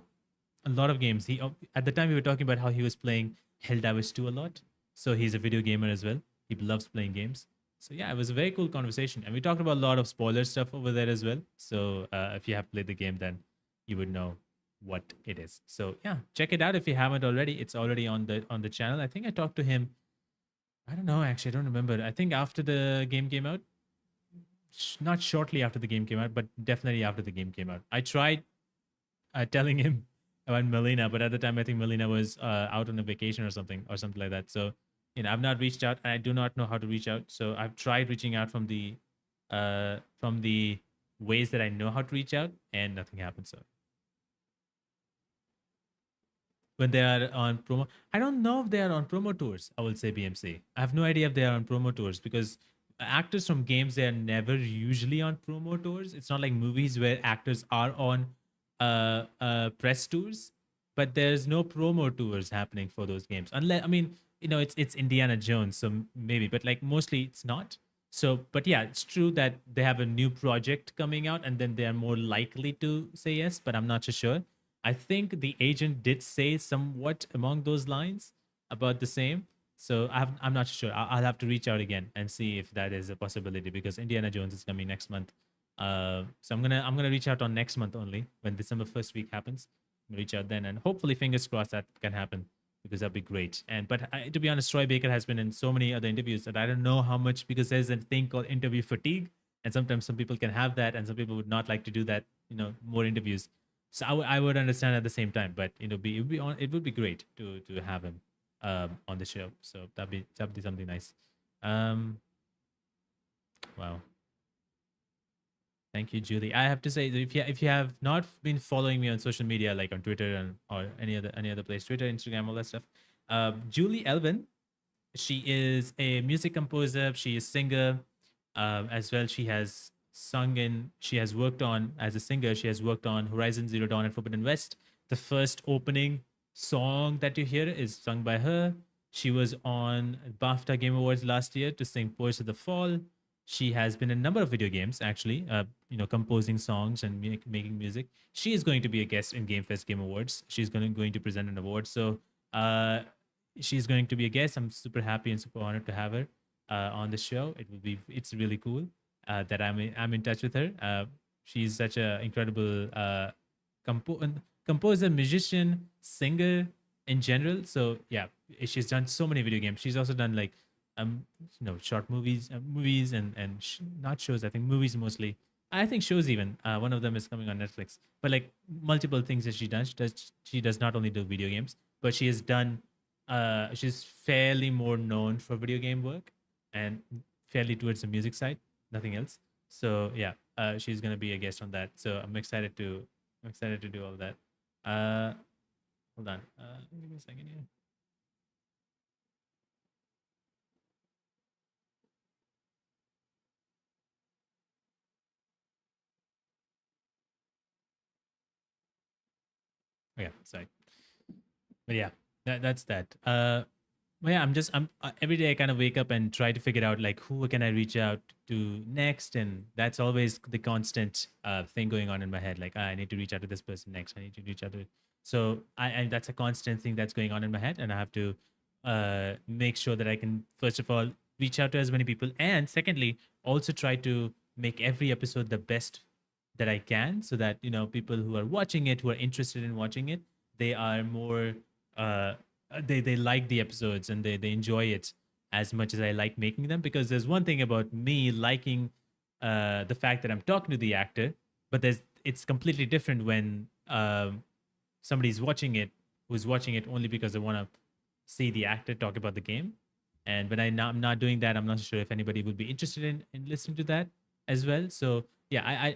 a lot of games. He at the time we were talking about how he was playing Helldivers 2 a lot, so he's a video gamer as well. He loves playing games. So yeah, it was a very cool conversation, and we talked about a lot of spoiler stuff over there as well. So if you have played the game, then you would know what it is. So yeah, check it out if you haven't already. It's already on the channel. I think I talked to him. I don't know, actually, I don't remember. I think after the game came out, not shortly after the game came out, but definitely after the game came out. I tried telling him about Melina, but at the time I think Melina was out on a vacation or something like that. So I've not reached out, and I do not know how to reach out. So I've tried reaching out from the ways that I know how to reach out, and nothing happened. So when they are on promo, I don't know if they are on promo tours. I will say BMC. I have no idea if they are on promo tours because actors from games, they are never usually on promo tours. It's not like movies where actors are on press tours, but there's no promo tours happening for those games. Unless, I mean, it's Indiana Jones, so maybe, but like mostly it's not. So, but yeah, it's true that they have a new project coming out, and then they are more likely to say yes. But I'm not so sure. I think the agent did say somewhat along those lines about the same. So I'm not sure. I'll have to reach out again and see if that is a possibility because Indiana Jones is coming next month. So I'm gonna reach out on next month only when December first week happens. I'm gonna reach out then, and hopefully, fingers crossed, that can happen because that'd be great. And but to be honest, Troy Baker has been in so many other interviews that I don't know how much because there's a thing called interview fatigue, and sometimes some people can have that, and some people would not like to do that. More interviews. So I would understand at the same time, but it would be great to have him on the show. So that'd be something nice. Um, wow. Thank you, Julie. I have to say that if you have not been following me on social media like on Twitter and or any other place, Twitter, Instagram, all that stuff, Julie Elvin, she is a music composer. She is singer as well. She has worked on as a singer. She has worked on Horizon Zero Dawn and Forbidden West. The first opening song that you hear is sung by her. She was on BAFTA Game Awards last year to sing Poets of the Fall. She has been in a number of video games, actually, composing songs and making music. She is going to be a guest in GameFest Game Awards. She's going to present an award. So uh, she's going to be a guest. I'm super happy and super honored to have her on the show. It's really cool that I'm in touch with her. She's such an incredible compo- composer, musician, singer in general. So yeah, she's done so many video games. She's also done like short movies and not shows. I think movies mostly. I think shows even. One of them is coming on Netflix. But like multiple things that she does. She does not only do video games, but she has done. She's fairly more known for video game work and fairly towards the music side. Nothing else. So yeah, she's gonna be a guest on that. So I'm excited to do all that. Uh, hold on. Give me a second here. Okay, sorry. But yeah, that's that. But yeah, I'm every day I kind of wake up and try to figure out like who can I reach out to next, and that's always the constant thing going on in my head. Like I need to reach out to this person next. I need to reach out to. So I that's a constant thing that's going on in my head, and I have to make sure that I can first of all reach out to as many people, and secondly also try to make every episode the best that I can, so that people who are watching it, who are interested in watching it, they are more uh, they like the episodes and they enjoy it as much as I like making them. Because there's one thing about me liking the fact that I'm talking to the actor, but it's completely different when somebody's watching it who's watching it only because they want to see the actor talk about the game. And when I'm not doing that, I'm not sure if anybody would be interested in listening to that as well. So yeah,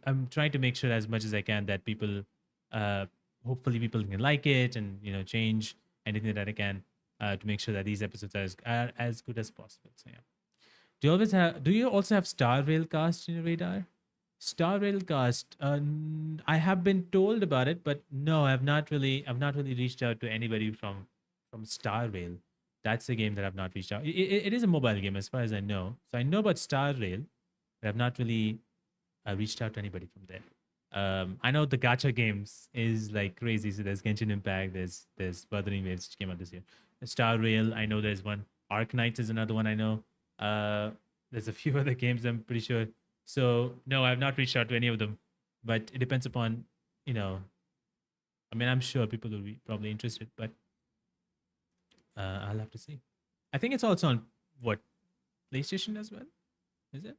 I'm trying to make sure as much as I can that people, uh, hopefully people can like it and change anything that I can to make sure that these episodes are as good as possible. So yeah. Do you also have Star Rail cast in your radar? Star Rail cast. I have been told about it, but no, I've not really reached out to anybody from Star Rail. That's a game that I've not reached out. It is a mobile game as far as I know. So I know about Star Rail, but I've not really reached out to anybody from there. I know the gacha games is like crazy. So there's Genshin Impact, there's Wuthering Waves which came out this year. Star Rail, I know there's one. Arc Knights is another one I know. Uh, there's a few other games I'm pretty sure. So no, I've not reached out to any of them, but it depends upon, you know. I mean, I'm sure people will be probably interested, but I'll have to see. I think it's also on what PlayStation as well. Is it?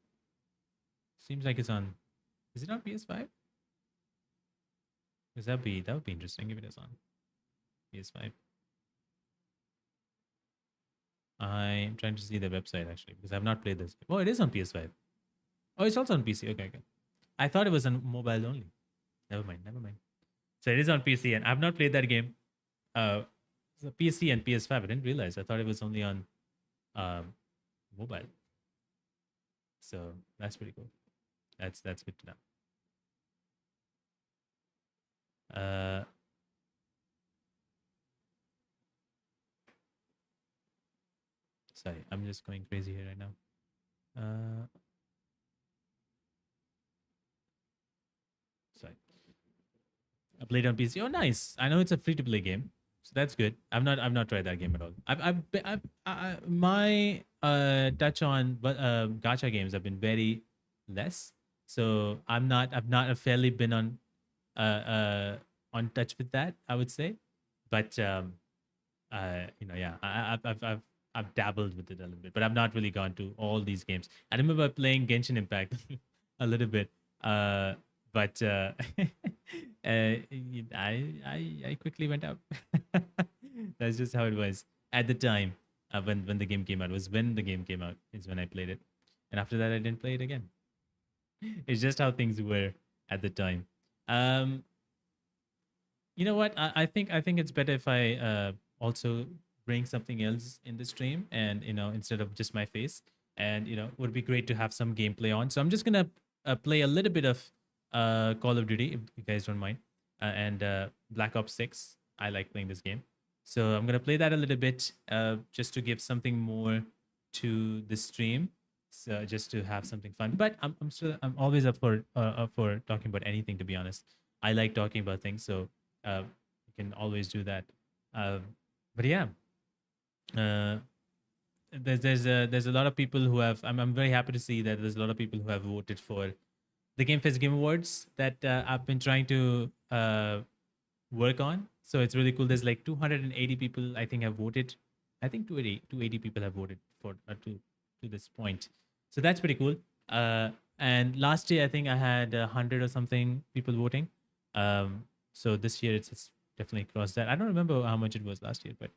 Seems like it's on. Is it on PS5? Because that would be interesting if it is on PS5. I'm trying to see the website actually because I've not played this. Oh, it is on PS5. Oh, it's also on PC. Okay, okay. I thought it was on mobile only. Never mind. Never mind. So it is on PC, and I've not played that game. So PC and PS5. I didn't realize. I thought it was only on um, mobile. So that's pretty cool. That's good to know. Sorry, I'm just going crazy here right now. Sorry. I played on PC. Oh, nice. I know it's a free to play game, so that's good. I've not tried that game at all. My touch on gacha games have been very less. So I've not fairly been on touch with that, I would say. But yeah, I've dabbled with it a little bit, but I've not really gone to all these games. I remember playing Genshin Impact a little bit, but I quickly went out. That's just how it was at the time when the game came out. Was when the game came out is when I played it, and after that I didn't play it again. It's just how things were at the time. Um, you know what? I think it's better if I also bring something else in the stream, and instead of just my face, and would be great to have some gameplay on. So I'm just gonna play a little bit of Call of Duty if you guys don't mind, and Black Ops 6. I like playing this game, so I'm gonna play that a little bit just to give something more to the stream. So just to have something fun, but I'm always up for talking about anything. To be honest, I like talking about things, so you can always do that. Uh, but yeah, uh, there's a lot of people who have. I'm very happy to see that there's a lot of people who have voted for the GameFest Game Awards that I've been trying to work on. So it's really cool. There's like 280 people I think have voted. I think 280 people have voted for to this point. So that's pretty cool. And last year I think I had 100 or something people voting. So this year it's definitely crossed that. I don't remember how much it was last year, but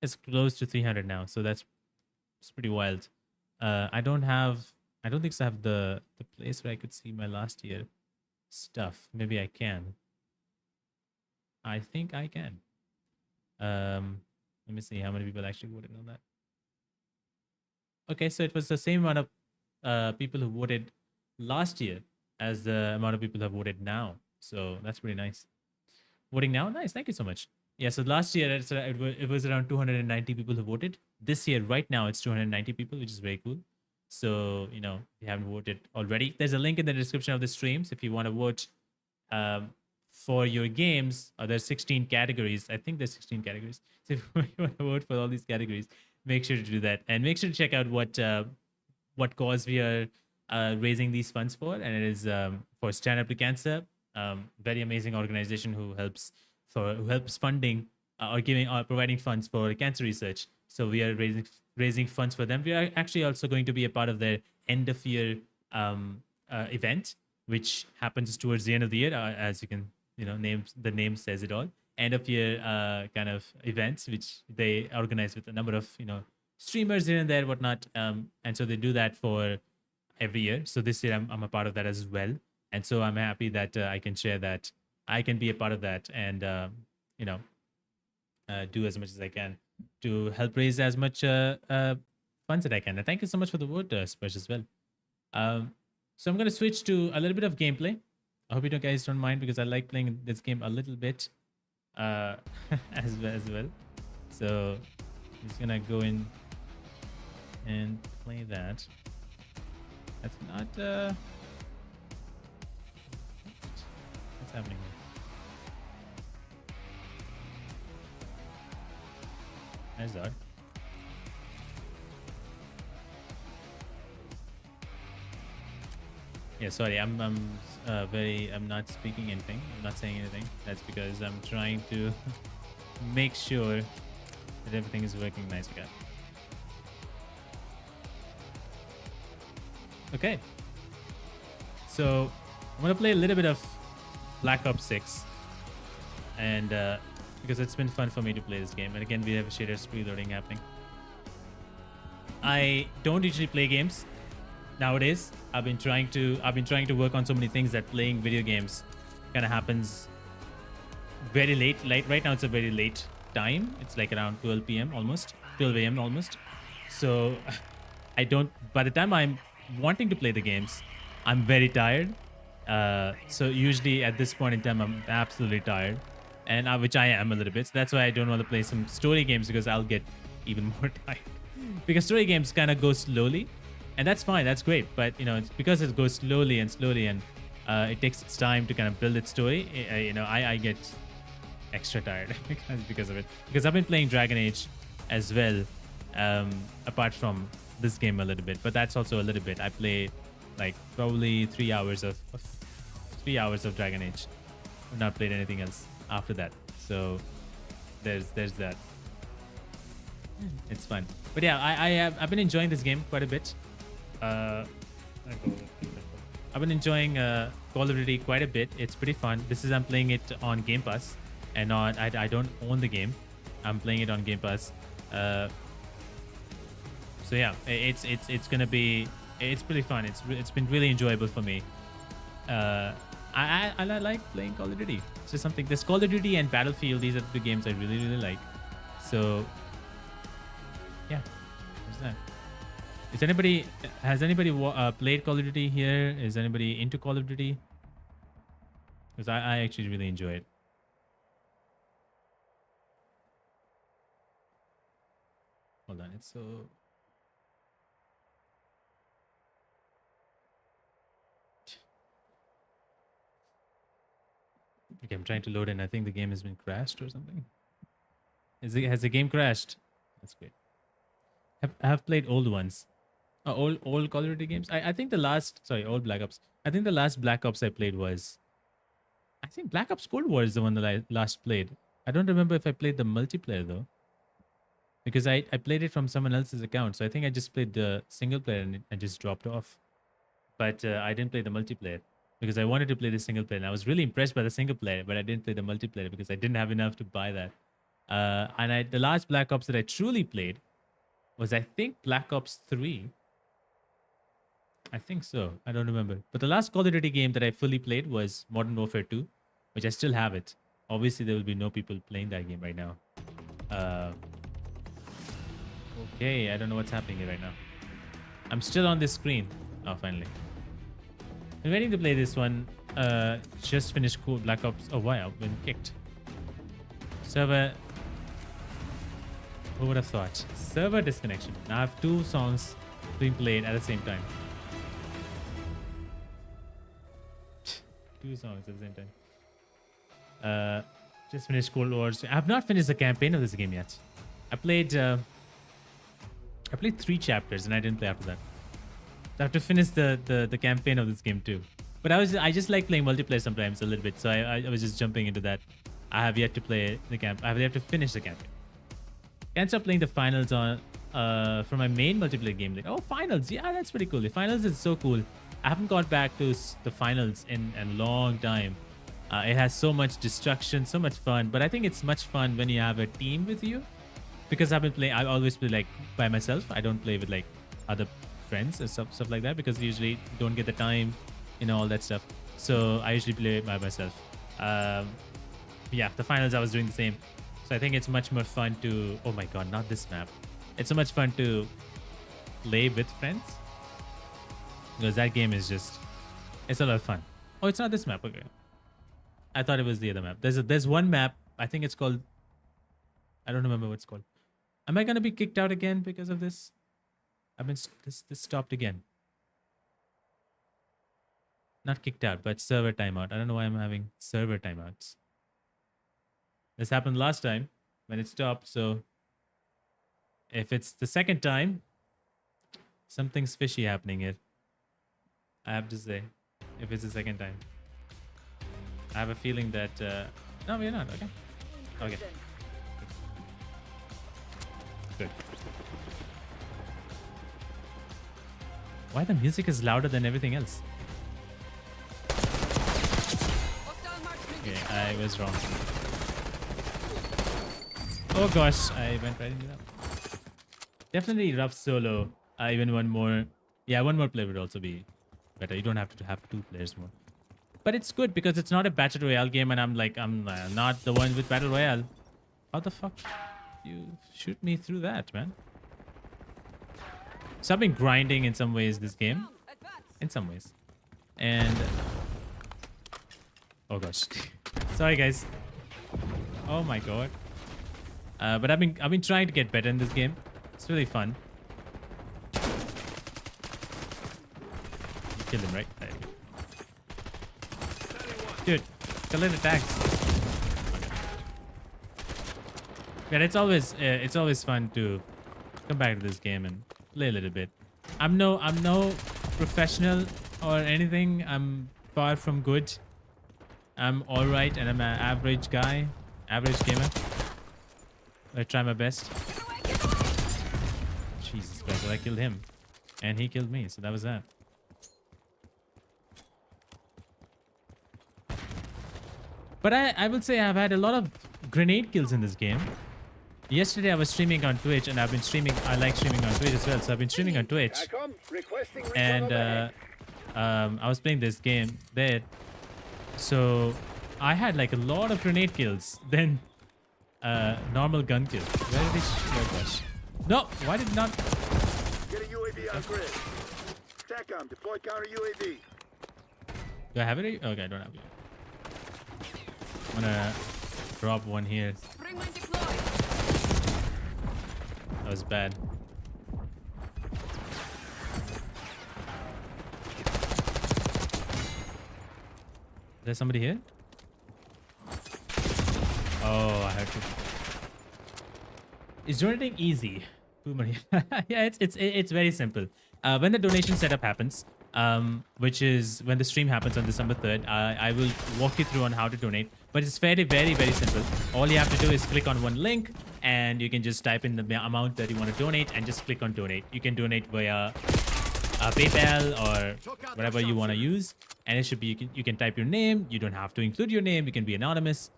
it's close to 300 now. So that's it's pretty wild. I don't think I have the place where I could see my last year stuff. Maybe I can. I think I can. Let me see how many people actually voted on that. Okay, so it was the same amount of people who voted last year as the amount of people who have voted now. So that's pretty nice. Voting now, nice. Thank you so much. Yeah, so last year it was around 290 people who voted. This year, right now, it's 290 people, which is very cool. So if you haven't voted already, there's a link in the description of the streams if you want to vote for your games. There's 16 categories. I think there's 16 categories. So if you want to vote for all these categories, make sure to do that, and make sure to check out what cause we are raising these funds for, and it is for Stand Up to Cancer. Very amazing organization who helps funding or giving or providing funds for cancer research. So we are raising funds for them. We are actually also going to be a part of their end of year event, which happens towards the end of the year, as you can the name says it all. End of year kind of events, which they organize with a number of streamers here and there, whatnot. And so they do that for every year. So this year I'm a part of that as well, and so I'm happy that I can share that. I can be a part of that, and do as much as I can to help raise as much funds that I can. And thank you so much for the vote, Spurs, as well. So I'm going to switch to a little bit of gameplay. I hope you guys don't mind because I like playing this game a little bit as well. So I'm just going to go in and play that. That's not... what's happening here? That's odd. Yeah, sorry, I'm not speaking anything. I'm not saying anything. That's because I'm trying to make sure that everything is working nice again. Okay. So I'm gonna play a little bit of Black Ops 6, and because it's been fun for me to play this game. And again, we have shaders preloading happening. I don't usually play games nowadays. I've been trying to work on so many things that playing video games kind of happens very late. Like right now, it's a very late time. It's like around 12 p.m. almost, 12 a.m. almost. So I don't. By the time I'm wanting to play the games, I'm very tired. So usually at this point in time, I'm absolutely tired, and which I am a little bit. So that's why I don't want to play some story games, because I'll get even more tired. Because story games kind of go slowly, and that's fine. That's great. But it's because it goes slowly and it takes its time to kind of build its story. I get extra tired because of it. Because I've been playing Dragon Age as well, apart from this game a little bit. But that's also a little bit. I play like probably 3 hours of 3 hours of Dragon Age. I've not played anything else after that. So there's that. It's fun. But yeah, I've been enjoying this game quite a bit. I've been enjoying Call of Duty quite a bit. It's pretty fun. I'm playing it on Game Pass, and not I don't own the game. I'm playing it on Game Pass. So yeah, it's gonna be pretty fun. It's been really enjoyable for me. I like playing Call of Duty. It's just something. This Call of Duty and Battlefield. These are the two games I really like. So yeah, there's that. Has anybody played Call of Duty here? Is anybody into Call of Duty? Because I actually really enjoy it. Hold on, it's so... Okay, I'm trying to load in. I think the game has been crashed or something. Has the game crashed? That's great. I have played old ones. Old Call of Duty games. I think old Black Ops. I think the last Black Ops I played was... I think Black Ops Cold War is the one that I last played. I don't remember if I played the multiplayer though. Because I played it from someone else's account. So I think I just played the single player and I just dropped off. But I didn't play the multiplayer. Because I wanted to play the single player. And I was really impressed by the single player. But I didn't play the multiplayer because I didn't have enough to buy that. The last Black Ops that I truly played was, I think, Black Ops 3. I think so. I don't remember. But the last Call of Duty game that I fully played was Modern Warfare 2, which I still have it. Obviously, there will be no people playing that game right now. Okay, I don't know what's happening here right now. I'm still on this screen. Oh, finally. I'm waiting to play this one. Just finished cool Black Ops. Oh, wow. I've been kicked. Server... Who would have thought? Server disconnection. Now I have two songs being played at the same time. Two songs at the same time. Just finished Cold Wars. I have not finished the campaign of this game yet. I played 3 chapters and I didn't play after that. So I have to finish the campaign of this game too. But I just like playing multiplayer sometimes a little bit. So I was just jumping into that. I have yet to play the camp. I have yet to finish the campaign. Can't stop playing the finals on for my main multiplayer game. Like, oh, finals. Yeah, that's pretty cool. The finals is so cool. I haven't gone back to the finals in a long time. It has so much destruction, so much fun. But I think it's much fun when you have a team with you. Because I always play like by myself. I don't play with like other friends and stuff like that. Because I usually don't get the time, all that stuff. So I usually play by myself. Yeah, the finals I was doing the same. So I think it's much more fun to... Oh my god, not this map. It's so much fun to play with friends. Because that game is just... It's a lot of fun. Oh, it's not this map. Okay. I thought it was the other map. There's one map. I think it's called... I don't remember what it's called. Am I going to be kicked out again because of this? This stopped again. Not kicked out, but server timeout. I don't know why I'm having server timeouts. This happened last time when it stopped. So if it's the second time, something's fishy happening here. I have to say, if it's the second time. I have a feeling that... no, we're not. Okay. Okay. Good. Why the music is louder than everything else? Okay, I was wrong. Oh gosh, I went right into that. Definitely rough solo. Even one more. Yeah, one more player would also be better. You don't have to have 2 players more. But it's good because it's not a battle royale game, and I'm not the one with battle royale. How the fuck you shoot me through that, man? So I've been grinding in some ways this game, in some ways, and oh gosh, sorry guys. Oh my god. But I've been trying to get better in this game. It's really fun. You killed him, right? There you go. Dude, collect attacks. Yeah, it's always fun to come back to this game and play a little bit. I'm no professional or anything. I'm far from good. I'm all right, and I'm an average guy, average gamer. I try my best. Jesus Christ, I killed him, and he killed me, so that was that. But I will say I've had a lot of grenade kills in this game. Yesterday I was streaming on Twitch, and I like streaming on Twitch as well. So I've been streaming on Twitch, and I was playing this game there. So I had like a lot of grenade kills. Then normal gun kills. Where did he? Oh gosh! No, why did not? Get a UAV on grid. TACOM, deploy counter UAV. Do I have it? Okay, I don't have it. I'm gonna drop one here. That was bad. Is there somebody here? Oh, I have to. Is donating easy? Yeah, it's very simple. When the donation setup happens, which is when the stream happens on December 3rd, I will walk you through on how to donate. But it's very, very, very simple. All you have to do is click on one link, and you can just type in the amount that you want to donate and just click on donate. You can donate via PayPal or whatever you want to use, and it should be you can type your name. You don't have to include your name. You can be anonymous.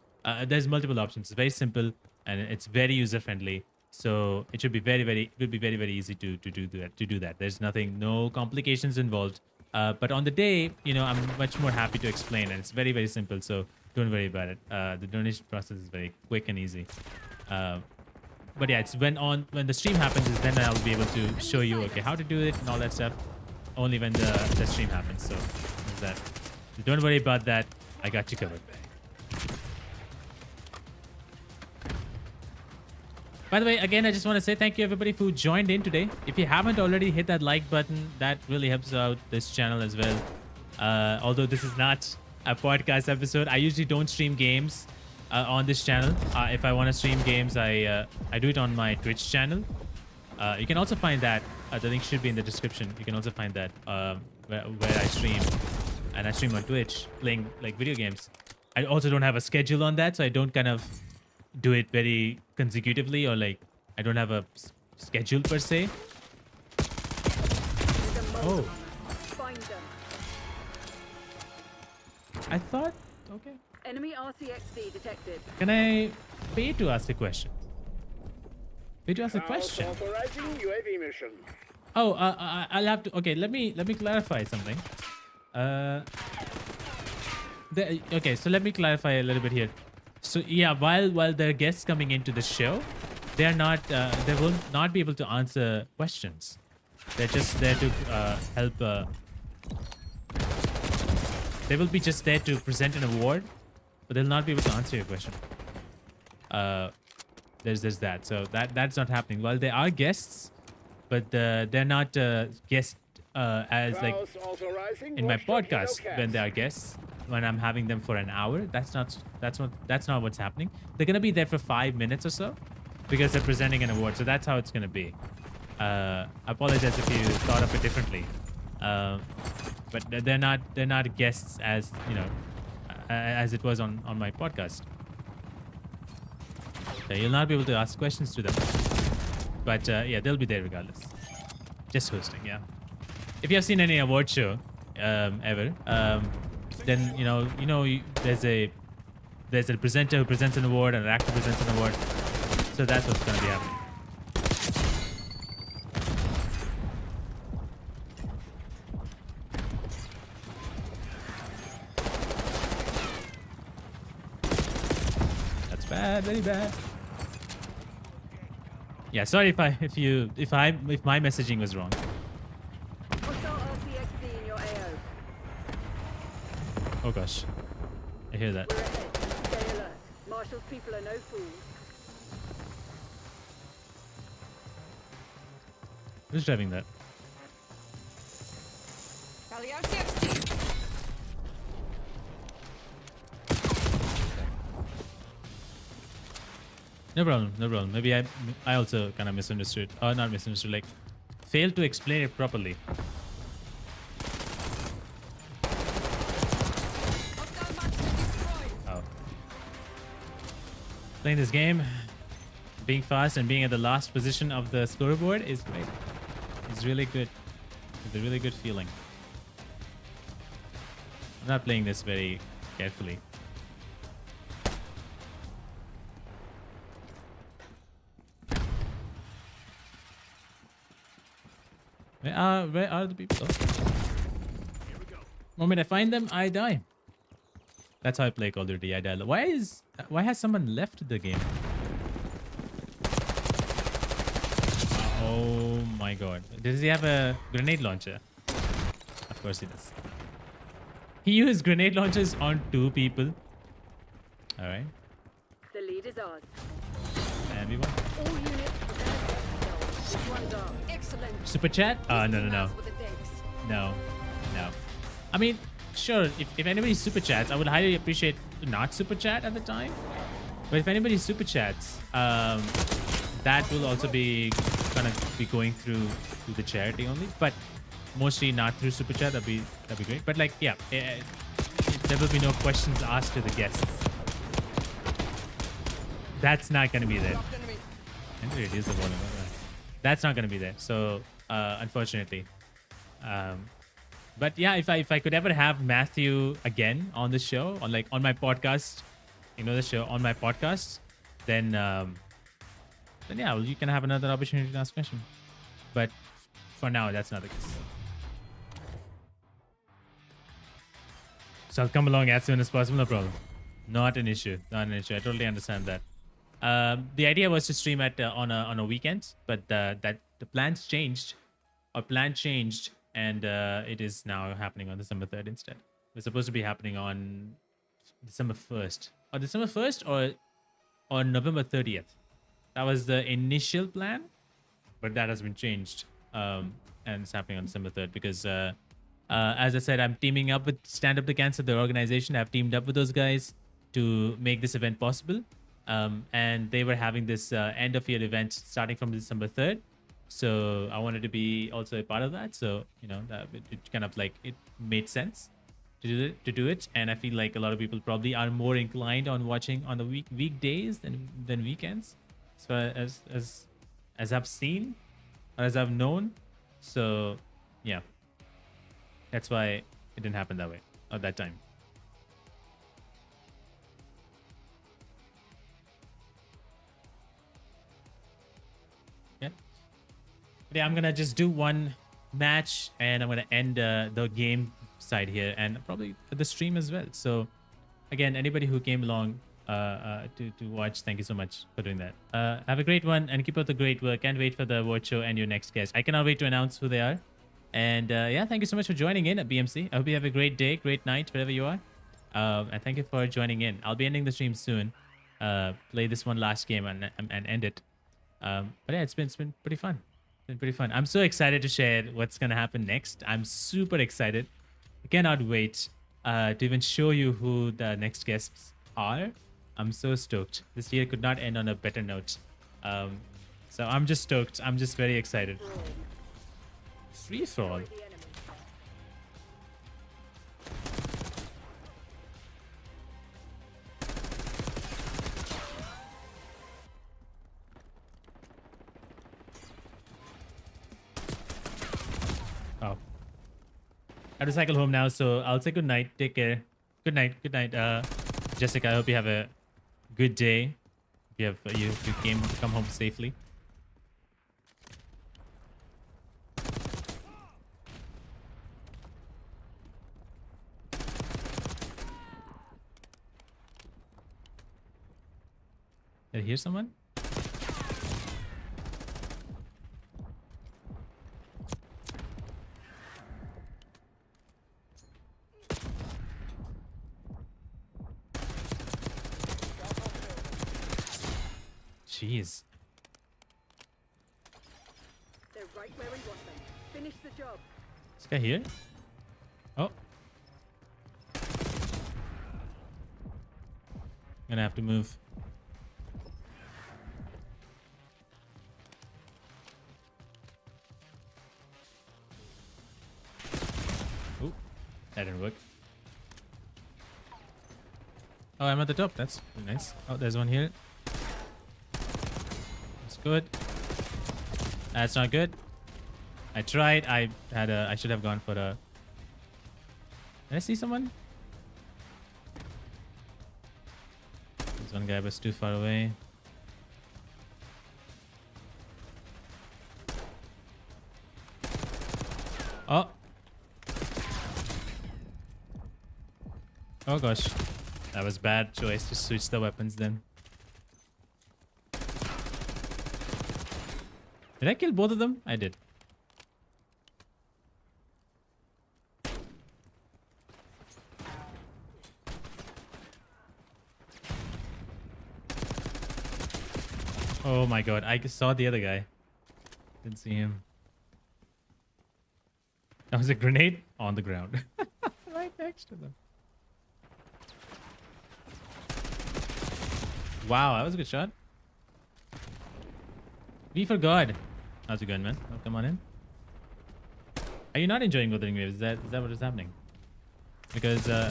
There's multiple options. It's very simple, and it's very user friendly. So it should be very easy to do that. There's no complications involved. But on the day, I'm much more happy to explain, and it's very, very simple. So don't worry about it. The donation process is very quick and easy. But yeah, it's when the stream happens is then I'll be able to show you how to do it and all that stuff. Only when the stream happens. So there's that. So don't worry about that. I got you covered. By the way, again, I just want to say thank you everybody who joined in today. If you haven't already, hit that like button. That really helps out this channel as well. Although this is not a podcast episode, I usually don't stream games on this channel. If I want to stream games, I do it on my Twitch channel. You can also find that. The link should be in the description. You can also find that where I stream. And I stream on Twitch playing like video games. I also don't have a schedule on that, so I don't kind of do it very consecutively, or like I don't have a schedule per se. Oh, I thought, okay. Enemy RCXD detected. Can I pay to ask a question? Pay to ask a question. Authorizing UAV mission. Oh, I'll have to. Okay, let me clarify something. Okay, so let me clarify a little bit here. So yeah, while there are guests coming into the show, they will not be able to answer questions. They're just there to help. They will be just there to present an award, but they'll not be able to answer your question. There's that. So that's not happening. While they are guests, but they're not guests as like in my podcast when they are guests. When I'm having them for an hour, that's not what's happening. They're gonna be there for 5 minutes or so because they're presenting an award. So that's how it's gonna be. I apologize if you thought of it differently, but they're not guests as as it was on my podcast. So you'll not be able to ask questions to them, but yeah, they'll be there regardless. Just hosting, yeah. If you have seen any award show ever. Then there's a there's a presenter who presents an award and an actor presents an award. So that's what's going to be happening. That's bad, very bad. Yeah, sorry if my messaging was wrong. Hostile RCXD in your AO. Oh gosh, I hear that. We're ahead. Stay alert. Marshall's people are no fools. Who's driving that? No problem, no problem. Maybe I also kind of misunderstood. Or not misunderstood, like failed to explain it properly. Oh. Playing this game, being fast and being at the last position of the scoreboard is great. It's really good. It's a really good feeling. I'm not playing this very carefully. Where are the people? Moment I find them, I die. That's how I play Call of Duty. I die. Why has someone left the game? Oh my god. Does he have a grenade launcher? Of course he does. He used grenade launchers on 2 people. Alright. The lead is ours. And we won. All units prepare themselves. Which one's ours? Excellent. Super chat? No. No. I mean, sure, if anybody super chats, I would highly appreciate not super chat at the time. But if anybody super chats, that will also be gonna be going through the charity only. But mostly not through super chat. That'd be great. But like, yeah, there will be no questions asked to the guests. That's not gonna be there. I need to reduce the volume. That's not gonna be there. So unfortunately. But yeah, if I could ever have Matthew again on the show, on my podcast, the show on my podcast, then yeah, well, you can have another opportunity to ask a question. But for now, that's not the case. So I'll come along as soon as possible, no problem. Not an issue. Not an issue. I totally understand that. The idea was to stream at on a weekend, but the plans changed, and it is now happening on December 3rd instead. It was supposed to be happening on December 1st, or November 30th. That was the initial plan, but that has been changed, and it's happening on December 3rd because, as I said, I'm teaming up with Stand Up to Cancer, the organization. I've teamed up with those guys to make this event possible, and they were having this end of year event starting from December 3rd. So I wanted to be also a part of that. So it kind of like it made sense to do it, and I feel like a lot of people probably are more inclined on watching on the weekdays than weekends, so as I've seen or as I've known. So yeah, that's why it didn't happen that way at that time. Yeah, I'm gonna just do one match and I'm gonna end the game side here and probably the stream as well. So again, anybody who came along to watch, thank you so much for doing that. Have a great one and keep up the great work. Can't wait for the award show and your next guest. I cannot wait to announce who they are. And yeah, thank you so much for joining in at BMC. I hope you have a great day, great night, wherever you are. And thank you for joining in. I'll be ending the stream soon. Play this one last game and end it. But yeah, it's been pretty fun. It's been pretty fun. I'm so excited to share what's gonna happen next. I'm super excited. I cannot wait to even show you who the next guests are. I'm so stoked. This year could not end on a better note. So I'm just stoked. I'm just very excited. Free for all. Oh. I have to cycle home now, so I'll say good night. Take care. Good night. Good night. Jessica, I hope you have a good day. You came to come home safely. Did I hear someone? Jeez. They're right where we want them. Finish the job. This guy here? Oh. Gonna have to move. Ooh, that didn't work. Oh, I'm at the top. That's really nice. Oh, there's one here. That's good. That's not good. I tried. I should have gone for a... Did I see someone? There's one guy was too far away. Oh. Oh gosh. That was bad choice to switch the weapons then. Did I kill both of them? I did. Oh my god, I saw the other guy. Didn't see him. That was a grenade on the ground. Right next to them. Wow, that was a good shot. V for God. How's it going, man? Oh, come on in. Are you not enjoying Wuthering Waves? Is that what is happening? Because I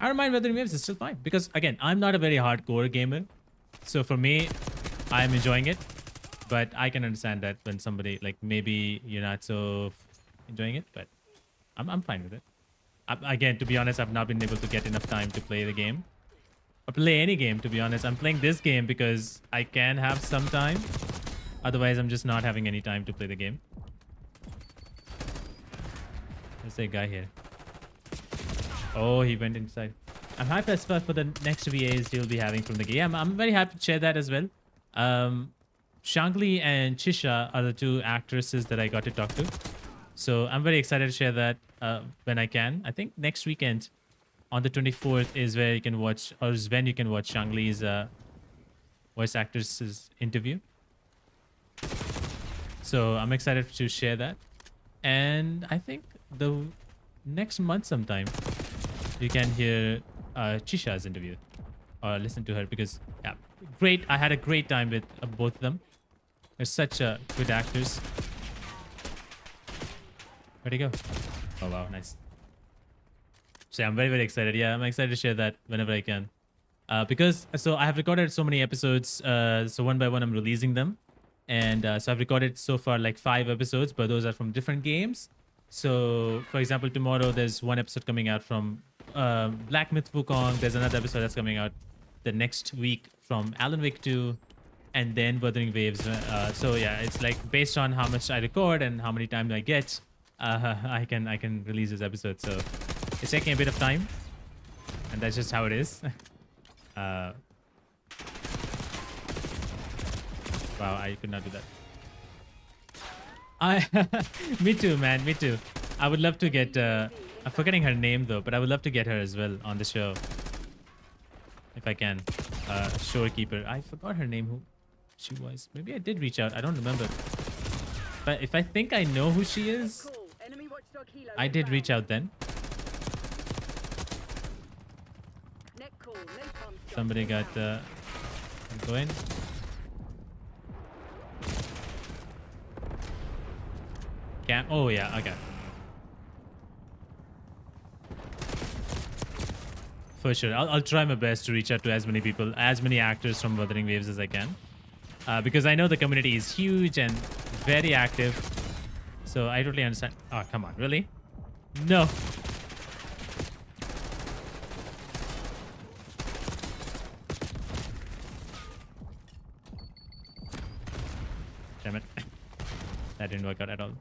don't mind Wuthering Waves, it's still fine. Because again, I'm not a very hardcore gamer. So for me, I'm enjoying it. But I can understand that when somebody, like, maybe you're not so enjoying it, but I'm fine with it. Again, to be honest, I've not been able to get enough time to play the game. Or play any game, to be honest. I'm playing this game because I can have some time. Otherwise, I'm just not having any time to play the game. There's a guy here. Oh, he went inside. I'm hyped as fuck for the next VAs you'll be having from the game. I'm very happy to share that as well. Shangli and Chisha are the two actresses that I got to talk to. So I'm very excited to share that when I can. I think next weekend on the 24th is where you can watch, or is when you can watch Shangli's voice actress's interview. So I'm excited to share that. And I think the next month sometime you can hear Chisha's interview or listen to her because, yeah, great. I had a great time with both of them. They're such good actors. Where'd he go? Oh, wow. Nice. So yeah, I'm very, very excited. Yeah, I'm excited to share that whenever I can. Because, so I have recorded so many episodes. So one by one, I'm releasing them. And so I've recorded so far like 5 episodes, but those are from different games. So, for example, tomorrow there's one episode coming out from Black Myth Wukong. There's another episode that's coming out the next week from Alan Wake 2. And then Wuthering Waves. So yeah, it's like based on how much I record and how many times I get, I can release this episode. So it's taking a bit of time, and that's just how it is. Wow, I could not do that. Me too, man. Me too. I would love to get. I'm forgetting her name though, but I would love to get her as well on the show if I can. Shorekeeper. I forgot her name. Who she was? Maybe I did reach out. I don't remember. But if I think I know who she is, I did reach out then. Somebody got going. Cam. Oh yeah. Okay. For sure. I'll try my best to reach out to as many people, as many actors from Wuthering Waves as I can. Because I know the community is huge and very active. So I totally understand. Oh, come on. Really? No. That didn't work out at all.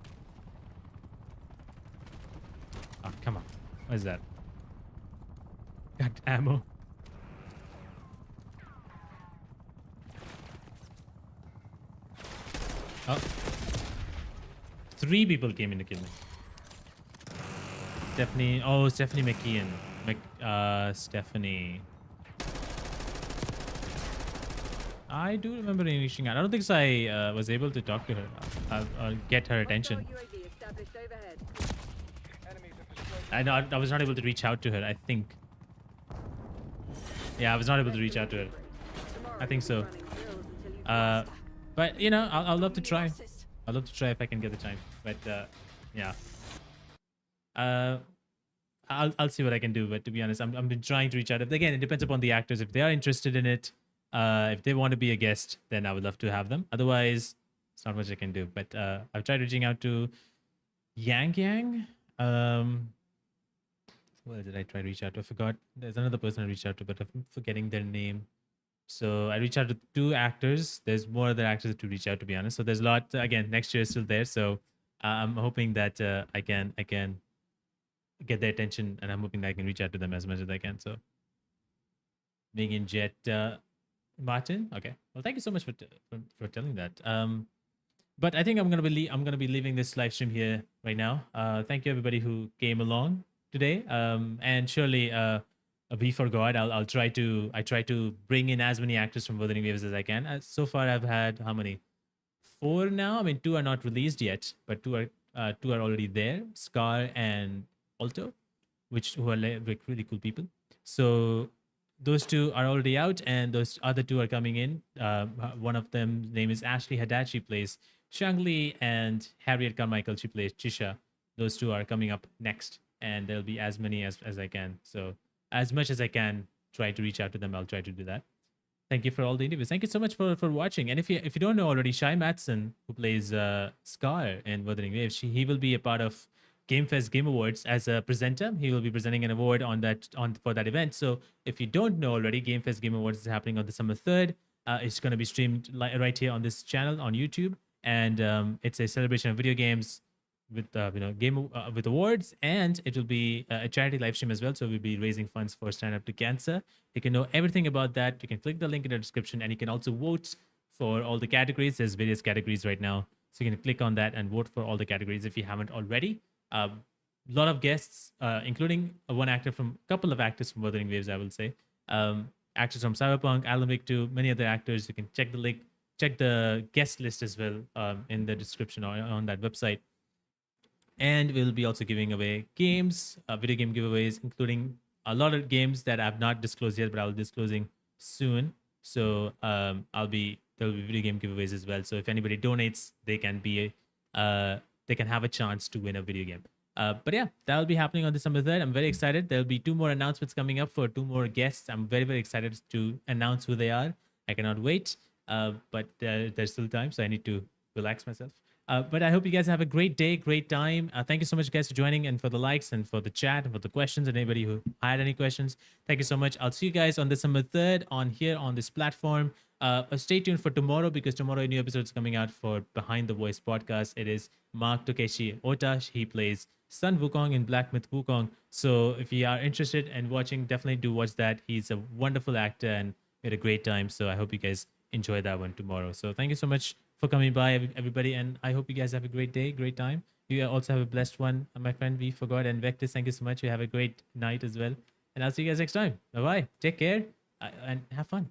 Oh, come on. What is that? Got ammo. Oh. 3 people came in to kill me. Stephanie. Oh, Stephanie McKeon. Stephanie. I do remember reaching out. I don't think so I was able to talk to her or get her attention. Hostile UAV established overhead. I was not able to reach out to her, I think. Yeah, I was not able to reach out to her. Tomorrow I think we'll so. be running drills until you But, you know, I'll love to try. I'd love to try if I can get the time. But, yeah. I'll see what I can do. But to be honest, I'm been trying to reach out. Again, it depends upon the actors. If they are interested in it, if they want to be a guest, then I would love to have them. Otherwise, it's not much I can do. But I've tried reaching out to Yang. Where did I try to reach out to? I forgot. There's another person I reached out to, but I'm forgetting their name. So I reached out to 2 actors. There's more other actors to reach out, to be honest. So there's a lot. Again, next year is still there. So I'm hoping that I can get their attention, and I'm hoping that I can reach out to them as much as I can. So Megan Jet Martin. Okay. Well, thank you so much for telling that. But I think I'm gonna be leaving this live stream here right now. Thank you everybody who came along today. And surely we forgot. I try to bring in as many actors from Wuthering Waves as I can. So far I've had how many? 4 now. I mean, 2 are not released yet, but 2 are already there. Scar and Alto, who are like really cool people. So those 2 are already out, and those other 2 are coming in. One of them name is Ashley Haddad. She plays Shangli, and Harriet Carmichael. She plays Chisha. Those 2 are coming up next, and there'll be as many as I can. So as much as I can, try to reach out to them. I'll try to do that. Thank you for all the interviews. Thank you so much for watching. And if you don't know already, Shai Matson, who plays Scar in Wuthering Waves, he will be a part of GameFest Game Awards as a presenter. He will be presenting an award for that event. So if you don't know already, GameFest Game Awards is happening on December 3rd. It's going to be streamed right here on this channel on YouTube, and it's a celebration of video games with with awards, and it will be a charity live stream as well. So we'll be raising funds for Stand Up to Cancer. You can know everything about that. You can click the link in the description, and you can also vote for all the categories. There's various categories right now, so you can click on that and vote for all the categories if you haven't already. A lot of guests, including couple of actors from Wuthering Waves, I will say. Actors from Cyberpunk, Alan Wake 2, many other actors. You can check the link, check the guest list as well in the description or on that website. And we'll be also giving away games, video game giveaways, including a lot of games that I've not disclosed yet, but I'll be disclosing soon. So there'll be video game giveaways as well. So if anybody donates, they can have a chance to win a video game. But yeah, that'll be happening on December 3rd. I'm very excited. There'll be 2 more announcements coming up for 2 more guests. I'm very, very excited to announce who they are. I cannot wait. But there's still time, so I need to relax myself. But I hope you guys have a great day, great time. Thank you so much, guys, for joining, and for the likes, and for the chat, and for the questions, and anybody who had any questions. Thank you so much. I'll see you guys on December 3rd here on this platform. Stay tuned for tomorrow, because tomorrow a new episode is coming out for Behind the Voice podcast. It is Mark Tokeshi Ota. He plays Sun Wukong in Black Myth Wukong. So if you are interested in watching, definitely do watch that. He's a wonderful actor, and we had a great time. So I hope you guys enjoy that one tomorrow. So thank you so much for coming by, everybody, and I hope you guys have a great day, great time. You also have a blessed one. My friend We Forgot and Vectus, thank you so much. You have a great night as well, and I'll see you guys next time. Bye bye, take care, and have fun.